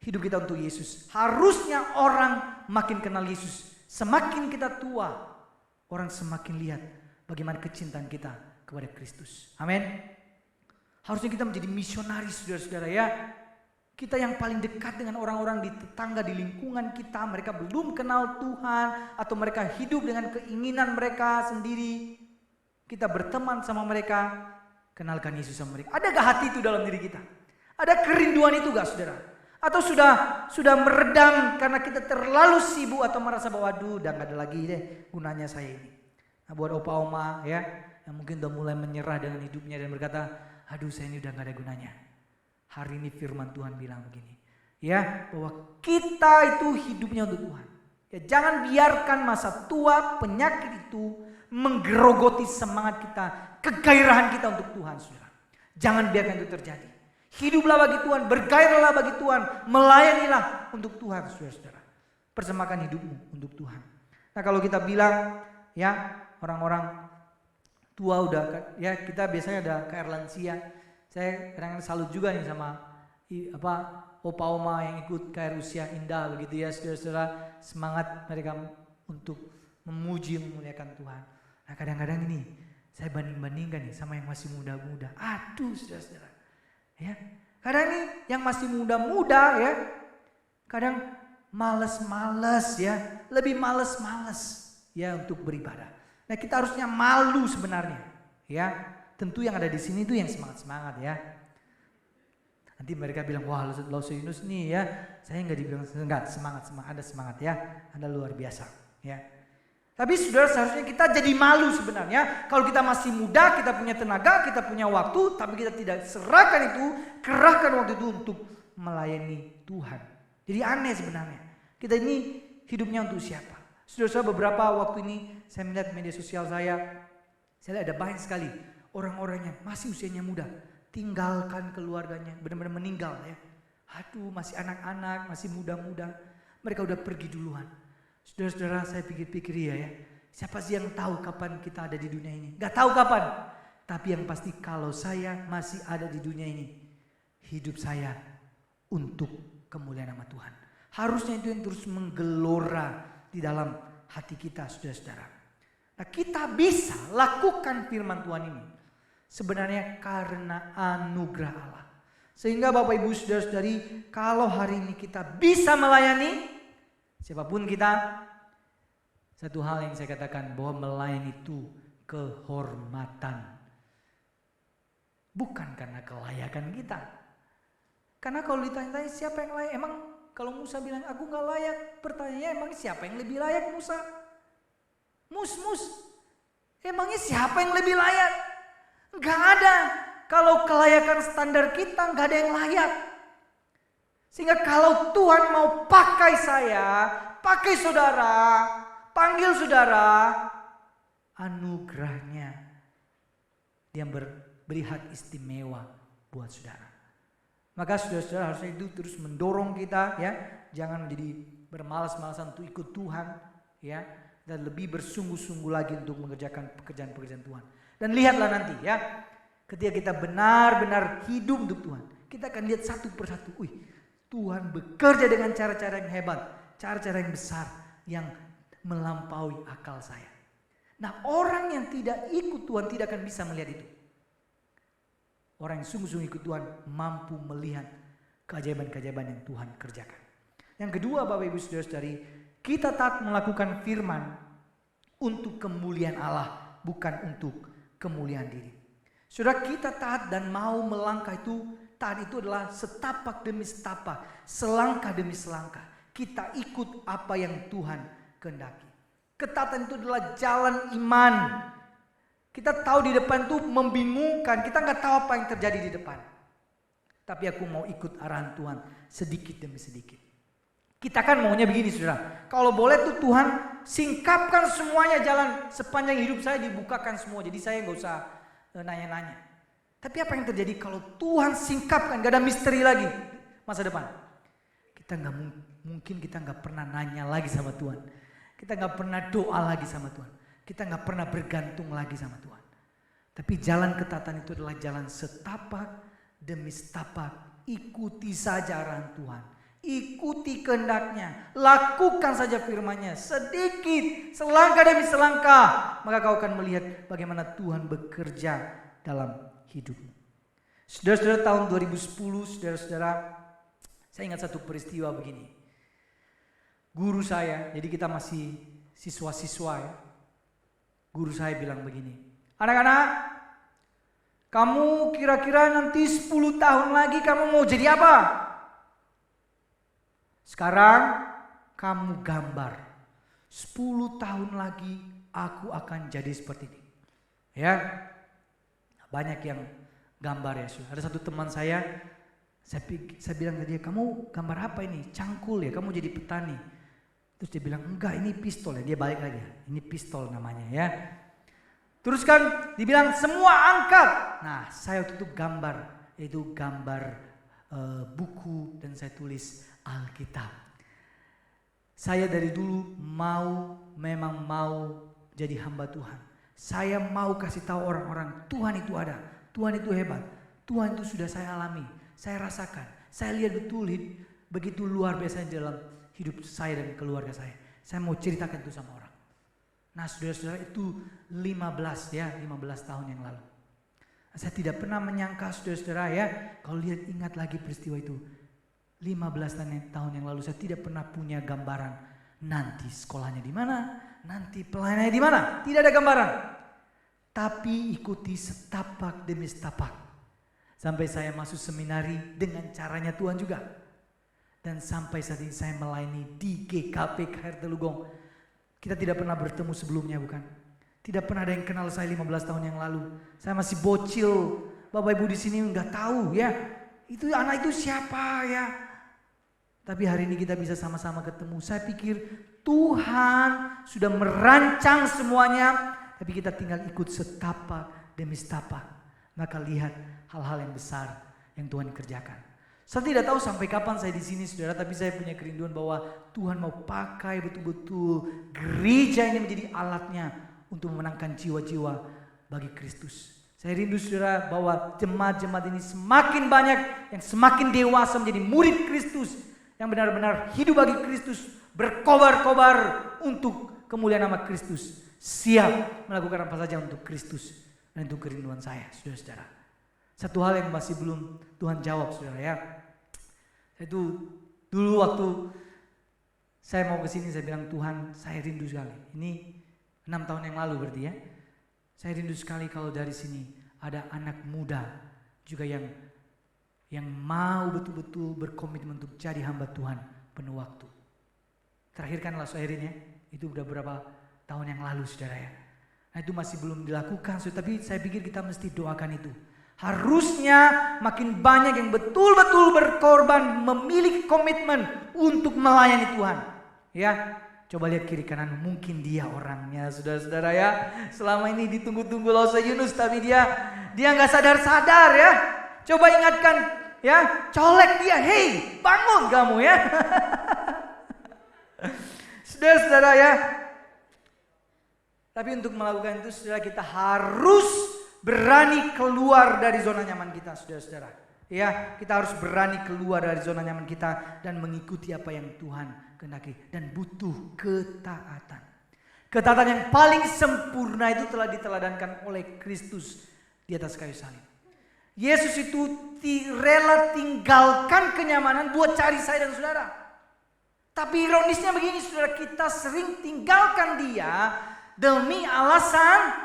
Hidup kita untuk Yesus. Harusnya orang makin kenal Yesus. Semakin kita tua, orang semakin lihat bagaimana kecintaan kita kepada Kristus. Amin. Harusnya kita menjadi misionaris saudara-saudara ya. Kita yang paling dekat dengan orang-orang di tetangga, di lingkungan kita. Mereka belum kenal Tuhan atau mereka hidup dengan keinginan mereka sendiri. Kita berteman sama mereka, kenalkan Yesus sama mereka. Adakah hati itu dalam diri kita? Ada kerinduan itu gak saudara? Atau sudah meredam karena kita terlalu sibuk atau merasa bahwa aduh udah gak ada lagi deh gunanya saya ini. Nah, buat opa oma ya, yang mungkin udah mulai menyerah dengan hidupnya dan berkata, aduh saya ini udah gak ada gunanya. Hari ini firman Tuhan bilang begini, ya bahwa kita itu hidupnya untuk Tuhan. Ya, jangan biarkan masa tua, penyakit itu menggerogoti semangat kita, kegairahan kita untuk Tuhan, saudara. Jangan biarkan itu terjadi. Hiduplah bagi Tuhan, bergairahlah bagi Tuhan, melayanilah untuk Tuhan, saudara-saudara. Persembahkan hidupmu untuk Tuhan. Nah kalau kita bilang, ya orang-orang tua udah, ya kita biasanya ada KR lansia. Saya kadang-kadang salut juga nih sama opa oma yang ikut KR usia indah begitu ya, saudara-saudara. Semangat mereka untuk memuji, memuliakan Tuhan. Nah kadang-kadang ini saya banding-bandingkan nih sama yang masih muda-muda. Aduh saudara-saudara. Ya, kadang ini yang masih muda-muda ya, kadang males-males ya, lebih males-males ya untuk beribadah. Nah kita harusnya malu sebenarnya ya. Tentu yang ada di sini itu yang semangat-semangat ya. Nanti mereka bilang wah Lause Yunus nih ya, saya nggak dibilang enggak semangat, ada semangat ya, Anda luar biasa ya. Tapi saudara seharusnya kita jadi malu sebenarnya. Kalau kita masih muda, kita punya tenaga, kita punya waktu. Tapi kita tidak serahkan itu, kerahkan waktu itu untuk melayani Tuhan. Jadi aneh sebenarnya. Kita ini hidupnya untuk siapa? Saudara-saudara beberapa waktu ini saya melihat media sosial saya lihat ada banyak sekali orang-orang yang masih usianya muda. Tinggalkan keluarganya, benar-benar meninggal ya. Aduh masih anak-anak, masih muda-muda. Mereka udah pergi duluan. Saudara-saudara saya pikir-pikir ya. Siapa sih yang tahu kapan kita ada di dunia ini? Gak tahu kapan. Tapi yang pasti kalau saya masih ada di dunia ini, hidup saya untuk kemuliaan nama Tuhan. Harusnya itu yang terus menggelora di dalam hati kita saudara-saudara. Nah kita bisa lakukan firman Tuhan ini sebenarnya karena anugerah Allah. Sehingga Bapak Ibu saudara-saudari, kalau hari ini kita bisa melayani siapapun kita, satu hal yang saya katakan bahwa melayani itu kehormatan. Bukan karena kelayakan kita. Karena kalau ditanya siapa yang layak, emang kalau Musa bilang aku gak layak, pertanyaannya emang siapa yang lebih layak Musa? Mus, emangnya siapa yang lebih layak? Gak ada. Kalau kelayakan standar kita gak ada yang layak. Sehingga kalau Tuhan mau pakai saya, pakai saudara, panggil saudara, anugerahnya dia beri hak istimewa buat saudara. Maka saudara-saudara harusnya itu terus mendorong kita ya, jangan menjadi bermalas-malasan untuk ikut Tuhan ya, dan lebih bersungguh-sungguh lagi untuk mengerjakan pekerjaan-pekerjaan Tuhan. Dan lihatlah nanti ya, ketika kita benar-benar hidup untuk Tuhan, kita akan lihat satu persatu, Tuhan bekerja dengan cara-cara yang hebat, cara-cara yang besar, yang melampaui akal saya. Nah orang yang tidak ikut Tuhan tidak akan bisa melihat itu. Orang yang sungguh-sungguh ikut Tuhan mampu melihat keajaiban-keajaiban yang Tuhan kerjakan. Yang kedua Bapak Ibu Saudara-saudari, kita taat melakukan firman untuk kemuliaan Allah, bukan untuk kemuliaan diri. Saudara kita taat dan mau melangkah itu, taat itu adalah setapak demi setapak, selangkah demi selangkah. Kita ikut apa yang Tuhan kehendaki. Ketaatan itu adalah jalan iman. Kita tahu di depan itu membingungkan, kita nggak tahu apa yang terjadi di depan. Tapi aku mau ikut arahan Tuhan sedikit demi sedikit. Kita kan maunya begini saudara, kalau boleh tuh Tuhan singkapkan semuanya jalan sepanjang hidup saya dibukakan semua. Jadi saya nggak usah nanya-nanya. Tapi apa yang terjadi kalau Tuhan singkapkan, gak ada misteri lagi masa depan? Kita nggak mungkin kita nggak pernah nanya lagi sama Tuhan. Kita nggak pernah doa lagi sama Tuhan. Kita nggak pernah bergantung lagi sama Tuhan. Tapi jalan ketatan itu adalah jalan setapak demi setapak. Ikuti saja arahan Tuhan. Ikuti kehendaknya. Lakukan saja firman-Nya. Sedikit, selangkah demi selangkah. Maka kau akan melihat bagaimana Tuhan bekerja dalam hidupmu. Saudara-saudara, tahun 2010, saudara-saudara, saya ingat satu peristiwa begini. Guru saya, jadi kita masih siswa-siswa ya. Guru saya bilang begini, anak-anak, kamu kira-kira nanti 10 tahun lagi kamu mau jadi apa? Sekarang kamu gambar. 10 tahun lagi aku akan jadi seperti ini. Ya, banyak yang gambar ya. Ada satu teman saya bilang ke dia, kamu gambar apa ini? Cangkul ya, kamu jadi petani. Terus dia bilang, enggak ini pistol ya. Dia balik lagi, ini pistol namanya ya. Terus kan dibilang semua angkat. Nah saya waktu itu gambar, yaitu gambar buku dan saya tulis Alkitab. Saya dari dulu memang mau jadi hamba Tuhan. Saya mau kasih tahu orang-orang Tuhan itu ada, Tuhan itu hebat, Tuhan itu sudah saya alami, saya rasakan, saya lihat betul begitu luar biasa di dalam hidup saya dan keluarga saya. Saya mau ceritakan itu sama orang. Nah saudara-saudara, itu 15 tahun yang lalu. Saya tidak pernah menyangka saudara-saudara ya, kalau ingat lagi peristiwa itu. 15 tahun yang lalu saya tidak pernah punya gambaran nanti sekolahnya di mana, nanti pelayanannya di mana. Tidak ada gambaran. Tapi ikuti setapak demi setapak. Sampai saya masuk seminari dengan caranya Tuhan juga. Dan sampai saat ini saya melayani di GKP KR Telugong. Kita tidak pernah bertemu sebelumnya bukan? Tidak pernah ada yang kenal saya 15 tahun yang lalu. Saya masih bocil. Bapak Ibu di sini nggak tahu ya. Itu anak itu siapa ya? Tapi hari ini kita bisa sama-sama ketemu. Saya pikir Tuhan sudah merancang semuanya. Tapi kita tinggal ikut setapak demi setapak. Maka lihat hal-hal yang besar yang Tuhan kerjakan. Saya tidak tahu sampai kapan saya di sini saudara, tapi saya punya kerinduan bahwa Tuhan mau pakai betul-betul gereja ini menjadi alatnya untuk memenangkan jiwa-jiwa bagi Kristus. Saya rindu saudara bahwa jemaat-jemaat ini semakin banyak yang semakin dewasa menjadi murid Kristus, yang benar-benar hidup bagi Kristus, berkobar-kobar untuk kemuliaan nama Kristus, siap melakukan apa saja untuk Kristus dan untuk kerinduan saya, saudara-saudara. Satu hal yang masih belum Tuhan jawab saudara ya. Itu dulu waktu saya mau ke sini saya bilang, Tuhan saya rindu sekali. Ini 6 tahun yang lalu berarti ya. Saya rindu sekali kalau dari sini ada anak muda juga yang mau betul-betul berkomitmen untuk jadi hamba Tuhan penuh waktu. Terakhir kan Las Airin ya, itu udah berapa tahun yang lalu saudara ya. Nah itu masih belum dilakukan, tapi saya pikir kita mesti doakan itu. Harusnya makin banyak yang betul-betul berkorban, memiliki komitmen untuk melayani Tuhan. Ya, coba lihat kiri kanan, mungkin dia orangnya, saudara-saudara ya. Selama ini ditunggu-tunggu Lausa Yunus, tapi dia nggak sadar-sadar ya. Coba ingatkan ya, colek dia, hei bangun kamu ya. Saudara-saudara ya. Tapi untuk melakukan itu saudara, kita harus berani keluar dari zona nyaman kita, saudara-saudara. Ya, kita harus berani keluar dari zona nyaman kita dan mengikuti apa yang Tuhan kehendaki, dan butuh ketaatan. Ketaatan yang paling sempurna itu telah diteladankan oleh Kristus di atas kayu salib. Yesus itu rela tinggalkan kenyamanan buat cari saya dan saudara. Tapi ironisnya begini saudara, kita sering tinggalkan dia demi alasan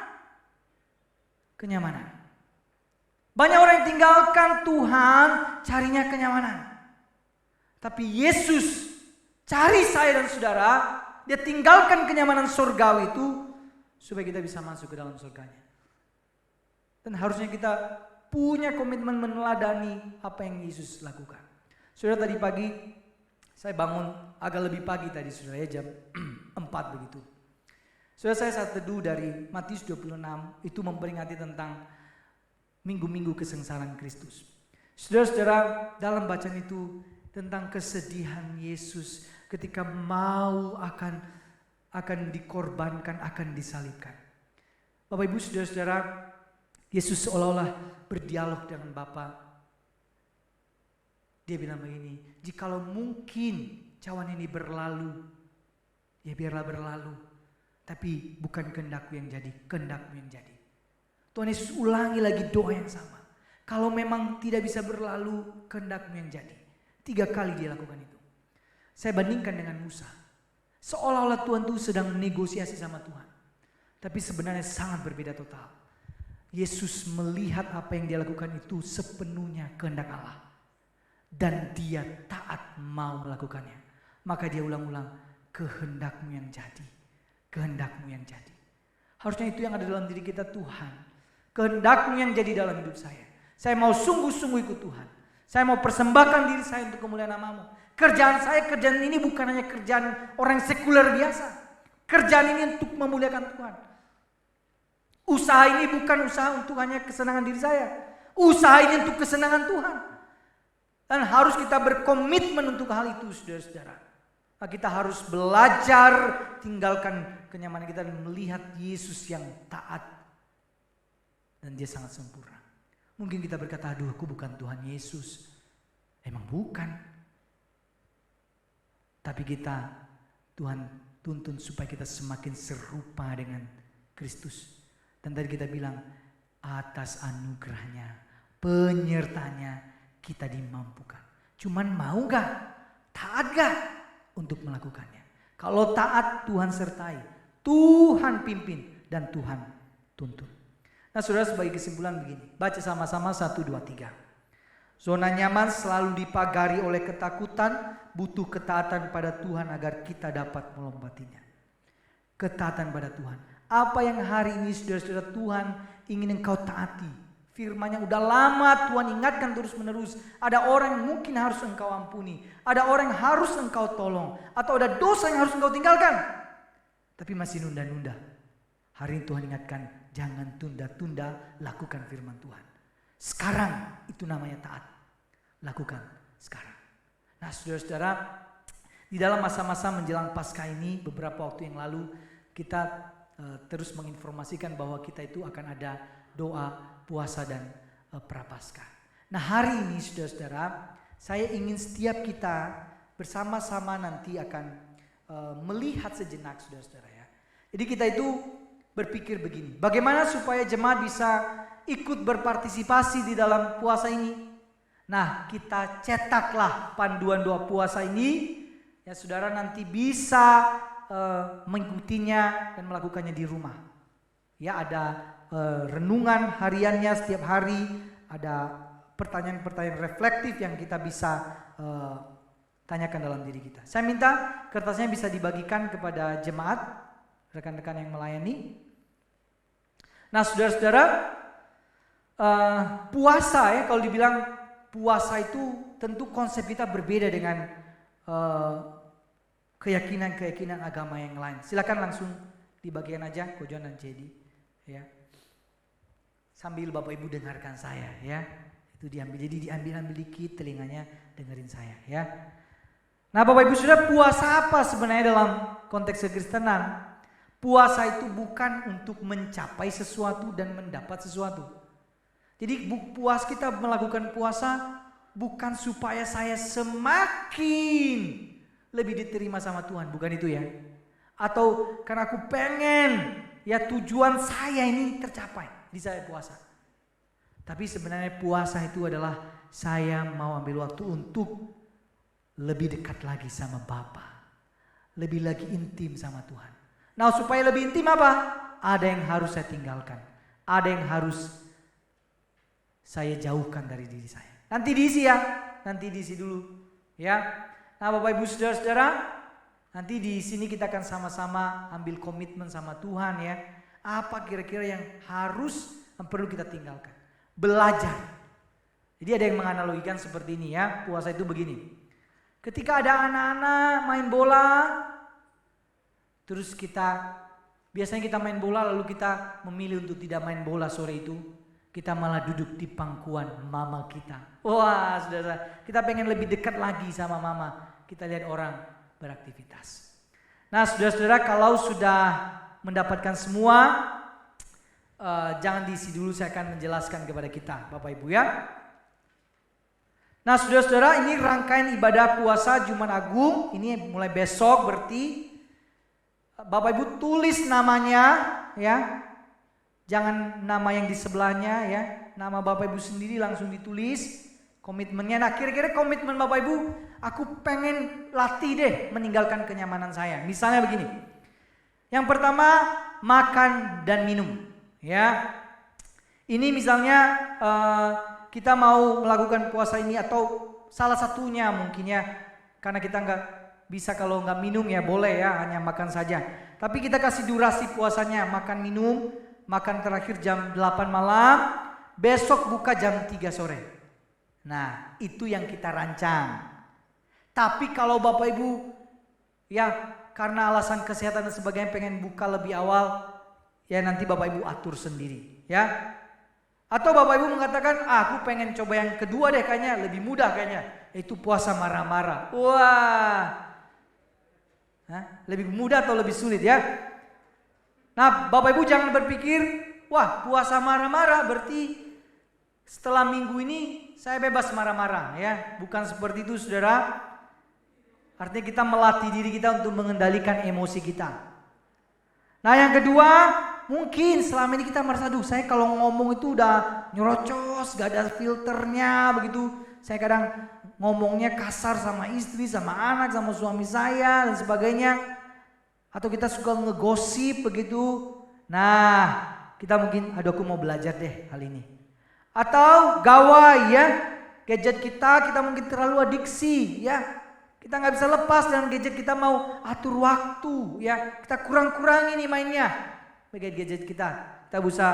kenyamanan. Banyak orang yang tinggalkan Tuhan carinya kenyamanan. Tapi Yesus cari saya dan saudara, dia tinggalkan kenyamanan surgawi itu supaya kita bisa masuk ke dalam surganya. Dan harusnya kita punya komitmen meneladani apa yang Yesus lakukan. Saudara, tadi pagi saya bangun agak lebih pagi tadi saudara ya, jam 4 begitu. Saudara, saya saat teduh dari Matius 26 itu memperingati tentang minggu-minggu kesengsaraan Kristus. Saudara-saudara, dalam bacaan itu tentang kesedihan Yesus ketika mau akan dikorbankan, akan disalibkan. Bapak Ibu saudara-saudara, Yesus seolah-olah berdialog dengan Bapa. Dia bilang begini, jikalau mungkin cawan ini berlalu, ya biarlah berlalu. Tapi bukan kehendakku yang jadi, kehendakmu yang jadi. Tuhan Yesus ulangi lagi doa yang sama. Kalau memang tidak bisa berlalu, kehendakmu yang jadi. 3 kali dia lakukan itu. Saya bandingkan dengan Musa. Seolah-olah Tuhan itu sedang negosiasi sama Tuhan. Tapi sebenarnya sangat berbeda total. Yesus melihat apa yang dia lakukan itu sepenuhnya kehendak Allah. Dan dia taat mau melakukannya. Maka dia ulang-ulang, kehendakmu yang jadi. Kehendakmu yang jadi. Harusnya itu yang ada dalam diri kita, Tuhan. Kehendakmu yang jadi dalam hidup saya. Saya mau sungguh-sungguh ikut Tuhan. Saya mau persembahkan diri saya untuk kemuliaan nama-Mu. Kerjaan ini bukan hanya kerjaan orang sekuler biasa. Kerjaan ini untuk memuliakan Tuhan. Usaha ini bukan usaha untuk hanya kesenangan diri saya. Usaha ini untuk kesenangan Tuhan. Dan harus kita berkomitmen untuk hal itu, saudara-saudara. Kita harus belajar tinggalkan kenyamanan kita dan melihat Yesus yang taat. Dan dia sangat sempurna. Mungkin kita berkata, aduh aku bukan Tuhan Yesus. Emang bukan. Tapi Tuhan tuntun supaya kita semakin serupa dengan Kristus. Dan tadi kita bilang, atas anugerahnya, penyertanya kita dimampukan. Cuman mau gak? Taat gak untuk melakukannya? Kalau taat, Tuhan sertai, Tuhan pimpin, dan Tuhan tuntun. Nah saudara, sebagai kesimpulan begini, baca sama-sama 1, 2, 3. Zona nyaman selalu dipagari oleh ketakutan, butuh ketaatan pada Tuhan agar kita dapat melompatinya. Ketaatan pada Tuhan. Apa yang hari ini saudara-saudara Tuhan ingin engkau taati. Firman-Nya udah lama Tuhan ingatkan terus menerus. Ada orang yang mungkin harus engkau ampuni. Ada orang yang harus engkau tolong. Atau ada dosa yang harus engkau tinggalkan. Tapi masih nunda-nunda. Hari ini Tuhan ingatkan, jangan tunda-tunda, lakukan firman Tuhan. Sekarang itu namanya taat. Lakukan sekarang. Nah saudara-saudara, di dalam masa-masa menjelang Paskah ini, beberapa waktu yang lalu kita terus menginformasikan bahwa kita itu akan ada doa, puasa dan prapaskah. Nah hari ini saudara-saudara, saya ingin setiap kita bersama-sama nanti akan melihat sejenak saudara-saudara ya. Jadi kita itu berpikir begini, bagaimana supaya jemaat bisa ikut berpartisipasi di dalam puasa ini. Nah kita cetaklah panduan doa puasa ini, ya saudara nanti bisa mengikutinya dan melakukannya di rumah. Ya ada renungan hariannya setiap hari, ada pertanyaan-pertanyaan reflektif yang kita bisa tanyakan dalam diri kita. Saya minta kertasnya bisa dibagikan kepada jemaat, rekan-rekan yang melayani. Nah saudara-saudara, puasa ya, kalau dibilang puasa itu tentu konsep kita berbeda dengan keyakinan-keyakinan agama yang lain. Silakan langsung dibagikan aja Kojon dan Jedi ya. Sambil Bapak Ibu dengarkan saya ya. Itu diambil, jadi diambil dikit telinganya, dengerin saya ya. Nah Bapak Ibu sudah, puasa apa sebenarnya dalam konteks kekristenan? Puasa itu bukan untuk mencapai sesuatu dan mendapat sesuatu. Jadi kita melakukan puasa bukan supaya saya semakin lebih diterima sama Tuhan, bukan itu ya. Atau karena aku pengen ya tujuan saya ini tercapai di saya puasa. Tapi sebenarnya puasa itu adalah saya mau ambil waktu untuk lebih dekat lagi sama Bapa, lebih lagi intim sama Tuhan. Nah supaya lebih intim apa? Ada yang harus saya tinggalkan, ada yang harus saya jauhkan dari diri saya. Nanti diisi ya, nanti diisi dulu ya. Nah Bapak Ibu Saudara-saudara, nanti di sini kita akan sama-sama ambil komitmen sama Tuhan ya. Apa kira-kira yang harus yang perlu kita tinggalkan. Belajar. Jadi ada yang menganalogikan seperti ini ya, puasa itu begini. Ketika ada anak-anak main bola, terus biasanya kita main bola lalu kita memilih untuk tidak main bola sore itu. Kita malah duduk di pangkuan mama kita. Wah, saudara, kita pengen lebih dekat lagi sama mama. Kita lihat orang beraktivitas. Nah, saudara-saudara, kalau sudah mendapatkan semua, jangan diisi dulu, saya akan menjelaskan kepada kita, Bapak Ibu ya. Nah, saudara-saudara, ini rangkaian ibadah puasa Jumat Agung. Ini mulai besok, berarti Bapak Ibu tulis namanya ya. Jangan nama yang di sebelahnya ya. Nama Bapak Ibu sendiri langsung ditulis komitmennya. Nah, kira-kira komitmen Bapak Ibu, aku pengen latih deh meninggalkan kenyamanan saya. Misalnya begini. Yang pertama, makan dan minum ya. Ini misalnya kita mau melakukan puasa ini atau salah satunya mungkin ya. Karena kita nggak bisa kalau nggak minum ya boleh ya, hanya makan saja. Tapi kita kasih durasi puasanya, makan minum. Makan terakhir jam 8 malam, besok buka jam 3 sore. Nah, itu yang kita rancang. Tapi kalau Bapak Ibu ya karena alasan kesehatan dan sebagainya pengen buka lebih awal, ya nanti Bapak Ibu atur sendiri ya. Atau Bapak Ibu mengatakan, aku pengen coba yang kedua deh kayaknya, lebih mudah kayaknya. Itu puasa marah-marah. Wah, lebih mudah atau lebih sulit ya? Nah, Bapak Ibu jangan berpikir, wah puasa marah-marah berarti setelah minggu ini saya bebas marah-marah ya. Bukan seperti itu saudara. Artinya kita melatih diri kita untuk mengendalikan emosi kita. Nah yang kedua, mungkin selama ini kita merasa, aduh saya kalau ngomong itu udah nyerocos, gak ada filternya begitu. Saya kadang ngomongnya kasar sama istri, sama anak, sama suami saya dan sebagainya. Atau kita suka ngegosip begitu. Nah, kita mungkin, aduh aku mau belajar deh hal ini. Atau gawai ya, gadget kita mungkin terlalu adiksi ya. Kita nggak bisa lepas dengan gadget, kita mau atur waktu ya. Kita kurang-kurangi nih mainnya pakai gadget kita. Kita bisa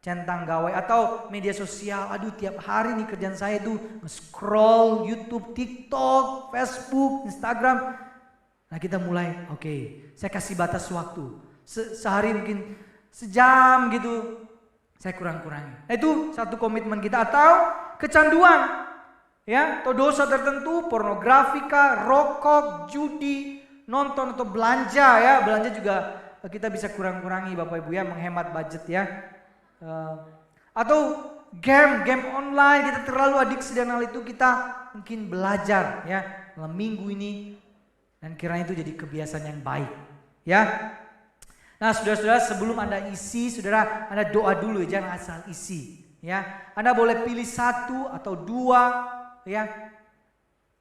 centang gawai atau media sosial. Aduh tiap hari nih kerjaan saya itu scroll YouTube, TikTok, Facebook, Instagram. Nah kita mulai, oke, saya kasih batas waktu. Sehari mungkin sejam gitu, saya kurang-kurangi. Nah itu satu komitmen kita. Atau kecanduan, ya, atau dosa tertentu, pornografi kah, rokok, judi, nonton atau belanja ya. Belanja juga kita bisa kurang-kurangi Bapak Ibu ya, menghemat budget ya. Atau game online, kita terlalu adiksi dengan hal itu, kita mungkin belajar ya dalam minggu ini. Dan kiranya itu jadi kebiasaan yang baik ya. Nah saudara-saudara, sebelum Anda isi, saudara Anda doa dulu ya, jangan asal isi ya. Anda boleh pilih satu atau dua ya.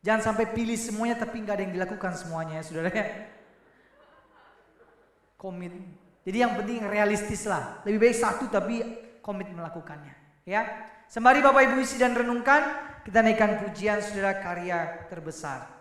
Jangan sampai pilih semuanya tapi nggak ada yang dilakukan semuanya ya saudara ya. Komit. Jadi yang penting realistis lah. Lebih baik satu tapi komit melakukannya ya. Sembari Bapak Ibu isi dan renungkan, kita naikkan pujian saudara, karya terbesar.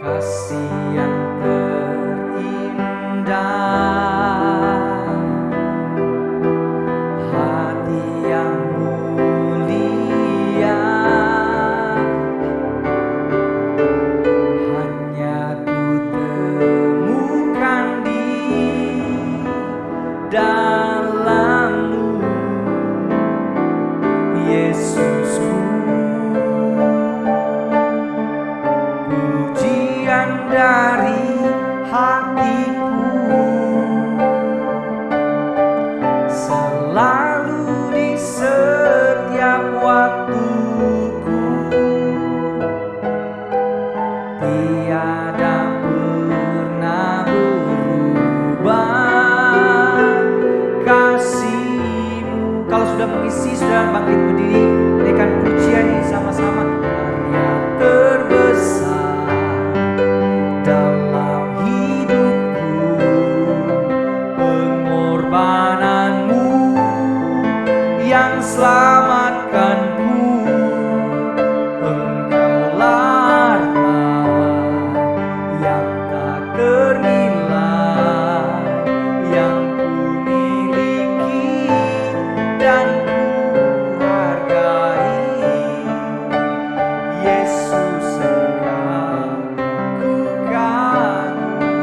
Kasih yang sudah mengisi, saudara bangkit berdiri, naikkan pujian ini sama-sama. Karya terbesar dalam hidupku, pengorbananmu yang selamatkanku. Engkaulah yang tak ternilai, yang ku miliki dan ku hargai. Yesus, Engkau ku kagumi.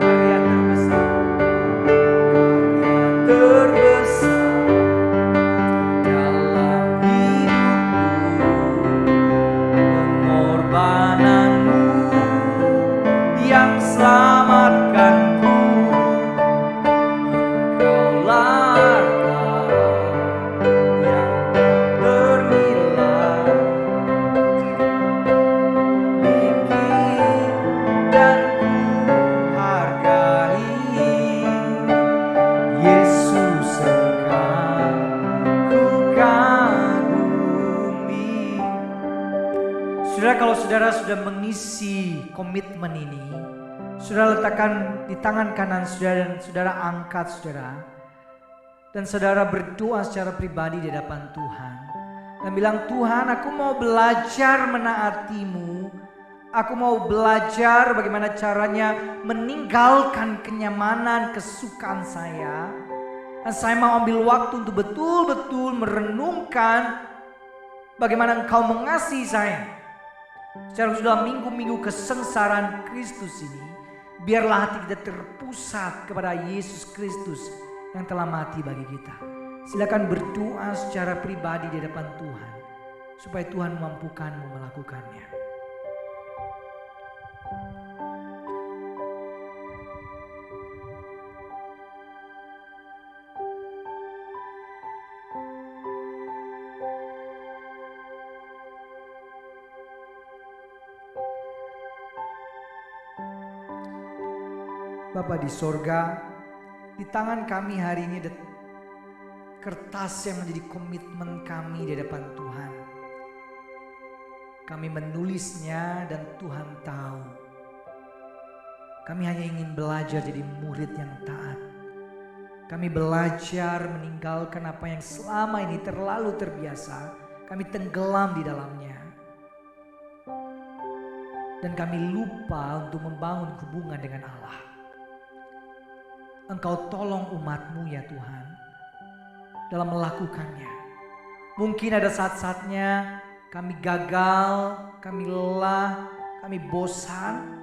Karya terbesar, karya terbesar dalam hidupku, pengorbananmu yang selamatkanku. Engkaulah yang tak ternilai, miliki dan ku hargai. Yesus, Engkau ku kagumi. Saudara, kalau saudara sudah mengisi komitmen ini, saudara letakkan di tangan kanan saudara dan saudara angkat saudara. Dan saudara berdoa secara pribadi di hadapan Tuhan. Dan bilang, Tuhan, aku mau belajar menaati-Mu. Aku mau belajar bagaimana caranya meninggalkan kenyamanan, kesukaan saya. Dan saya mau ambil waktu untuk betul-betul merenungkan bagaimana Engkau mengasihi saya. Secara sudah minggu-minggu kesengsaraan Kristus ini, biarlah hati kita terpusat kepada Yesus Kristus yang telah mati bagi kita. Silakan berdoa secara pribadi di hadapan Tuhan, supaya Tuhan memampukanmu melakukannya. Bapa di sorga, di tangan kami hari ini ada kertas yang menjadi komitmen kami di hadapan Tuhan. Kami menulisnya dan Tuhan tahu. Kami hanya ingin belajar jadi murid yang taat. Kami belajar meninggalkan apa yang selama ini terlalu terbiasa. Kami tenggelam di dalamnya. Dan kami lupa untuk membangun hubungan dengan Allah. Engkau tolong umat-Mu ya Tuhan dalam melakukannya. Mungkin ada saat-saatnya kami gagal, kami lelah, kami bosan.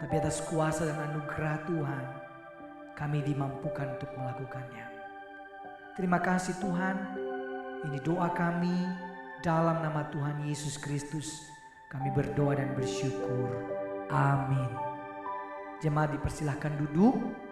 Tapi atas kuasa dan anugerah Tuhan, kami dimampukan untuk melakukannya. Terima kasih Tuhan. Ini doa kami dalam nama Tuhan Yesus Kristus. Kami berdoa dan bersyukur. Amin. Jemaat dipersilahkan duduk.